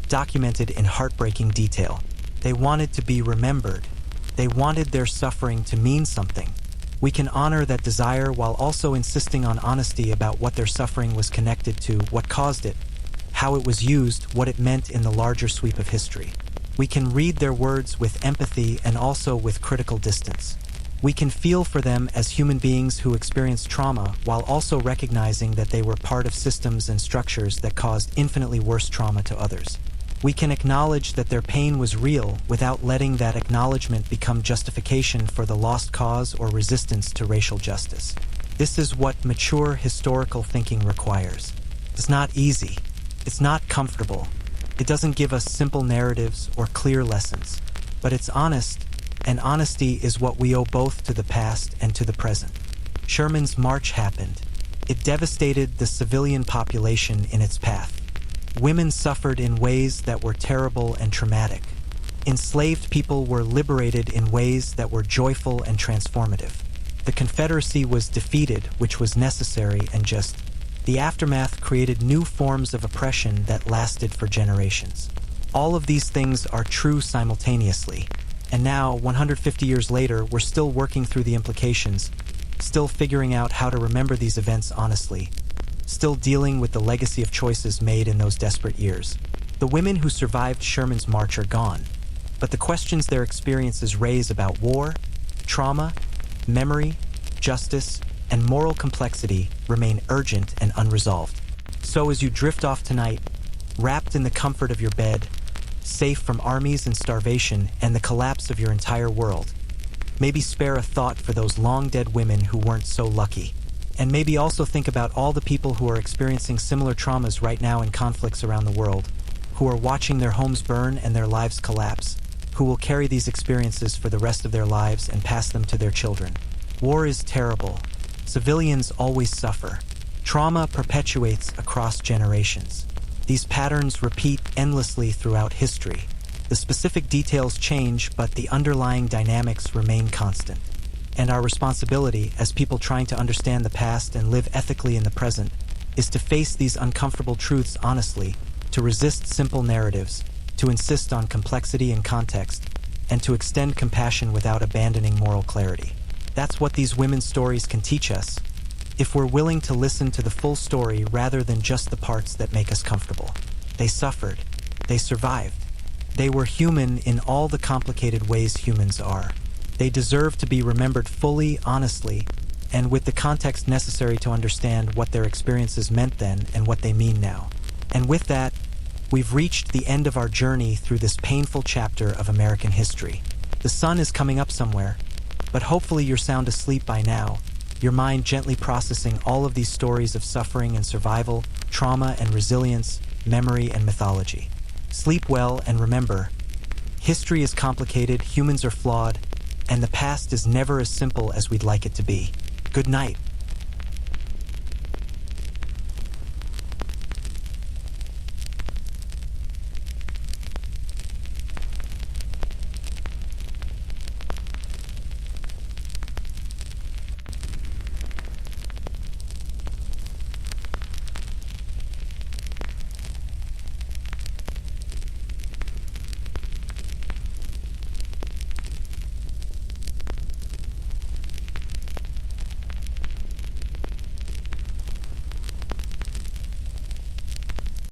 documented in heartbreaking detail. They wanted to be remembered. They wanted their suffering to mean something. We can honor that desire while also insisting on honesty about what their suffering was connected to, what caused it, how it was used, what it meant in the larger sweep of history. We can read their words with empathy and also with critical distance. We can feel for them as human beings who experienced trauma while also recognizing that they were part of systems and structures that caused infinitely worse trauma to others. We can acknowledge that their pain was real without letting that acknowledgement become justification for the lost cause or resistance to racial justice. This is what mature historical thinking requires. It's not easy. It's not comfortable. It doesn't give us simple narratives or clear lessons. But it's honest, and honesty is what we owe both to the past and to the present. Sherman's march happened. It devastated the civilian population in its path. Women suffered in ways that were terrible and traumatic. Enslaved people were liberated in ways that were joyful and transformative. The Confederacy was defeated, which was necessary and just. The aftermath created new forms of oppression that lasted for generations. All of these things are true simultaneously. And now, 150 years later, we're still working through the implications, still figuring out how to remember these events honestly, still dealing with the legacy of choices made in those desperate years. The women who survived Sherman's march are gone, but the questions their experiences raise about war, trauma, memory, justice, and moral complexity remain urgent and unresolved. So as you drift off tonight, wrapped in the comfort of your bed, safe from armies and starvation and the collapse of your entire world, maybe spare a thought for those long-dead women who weren't so lucky. And maybe also think about all the people who are experiencing similar traumas right now in conflicts around the world, who are watching their homes burn and their lives collapse, who will carry these experiences for the rest of their lives and pass them to their children. War is terrible. Civilians always suffer. Trauma perpetuates across generations. These patterns repeat endlessly throughout history. The specific details change, but the underlying dynamics remain constant. And our responsibility, as people trying to understand the past and live ethically in the present, is to face these uncomfortable truths honestly, to resist simple narratives, to insist on complexity and context, and to extend compassion without abandoning moral clarity. That's what these women's stories can teach us, if we're willing to listen to the full story rather than just the parts that make us comfortable. They suffered. They survived. They were human in all the complicated ways humans are. They deserve to be remembered fully, honestly, and with the context necessary to understand what their experiences meant then and what they mean now. And with that, we've reached the end of our journey through this painful chapter of American history. The sun is coming up somewhere, but hopefully you're sound asleep by now, your mind gently processing all of these stories of suffering and survival, trauma and resilience, memory and mythology. Sleep well and remember, history is complicated, humans are flawed, and the past is never as simple as we'd like it to be. Good night.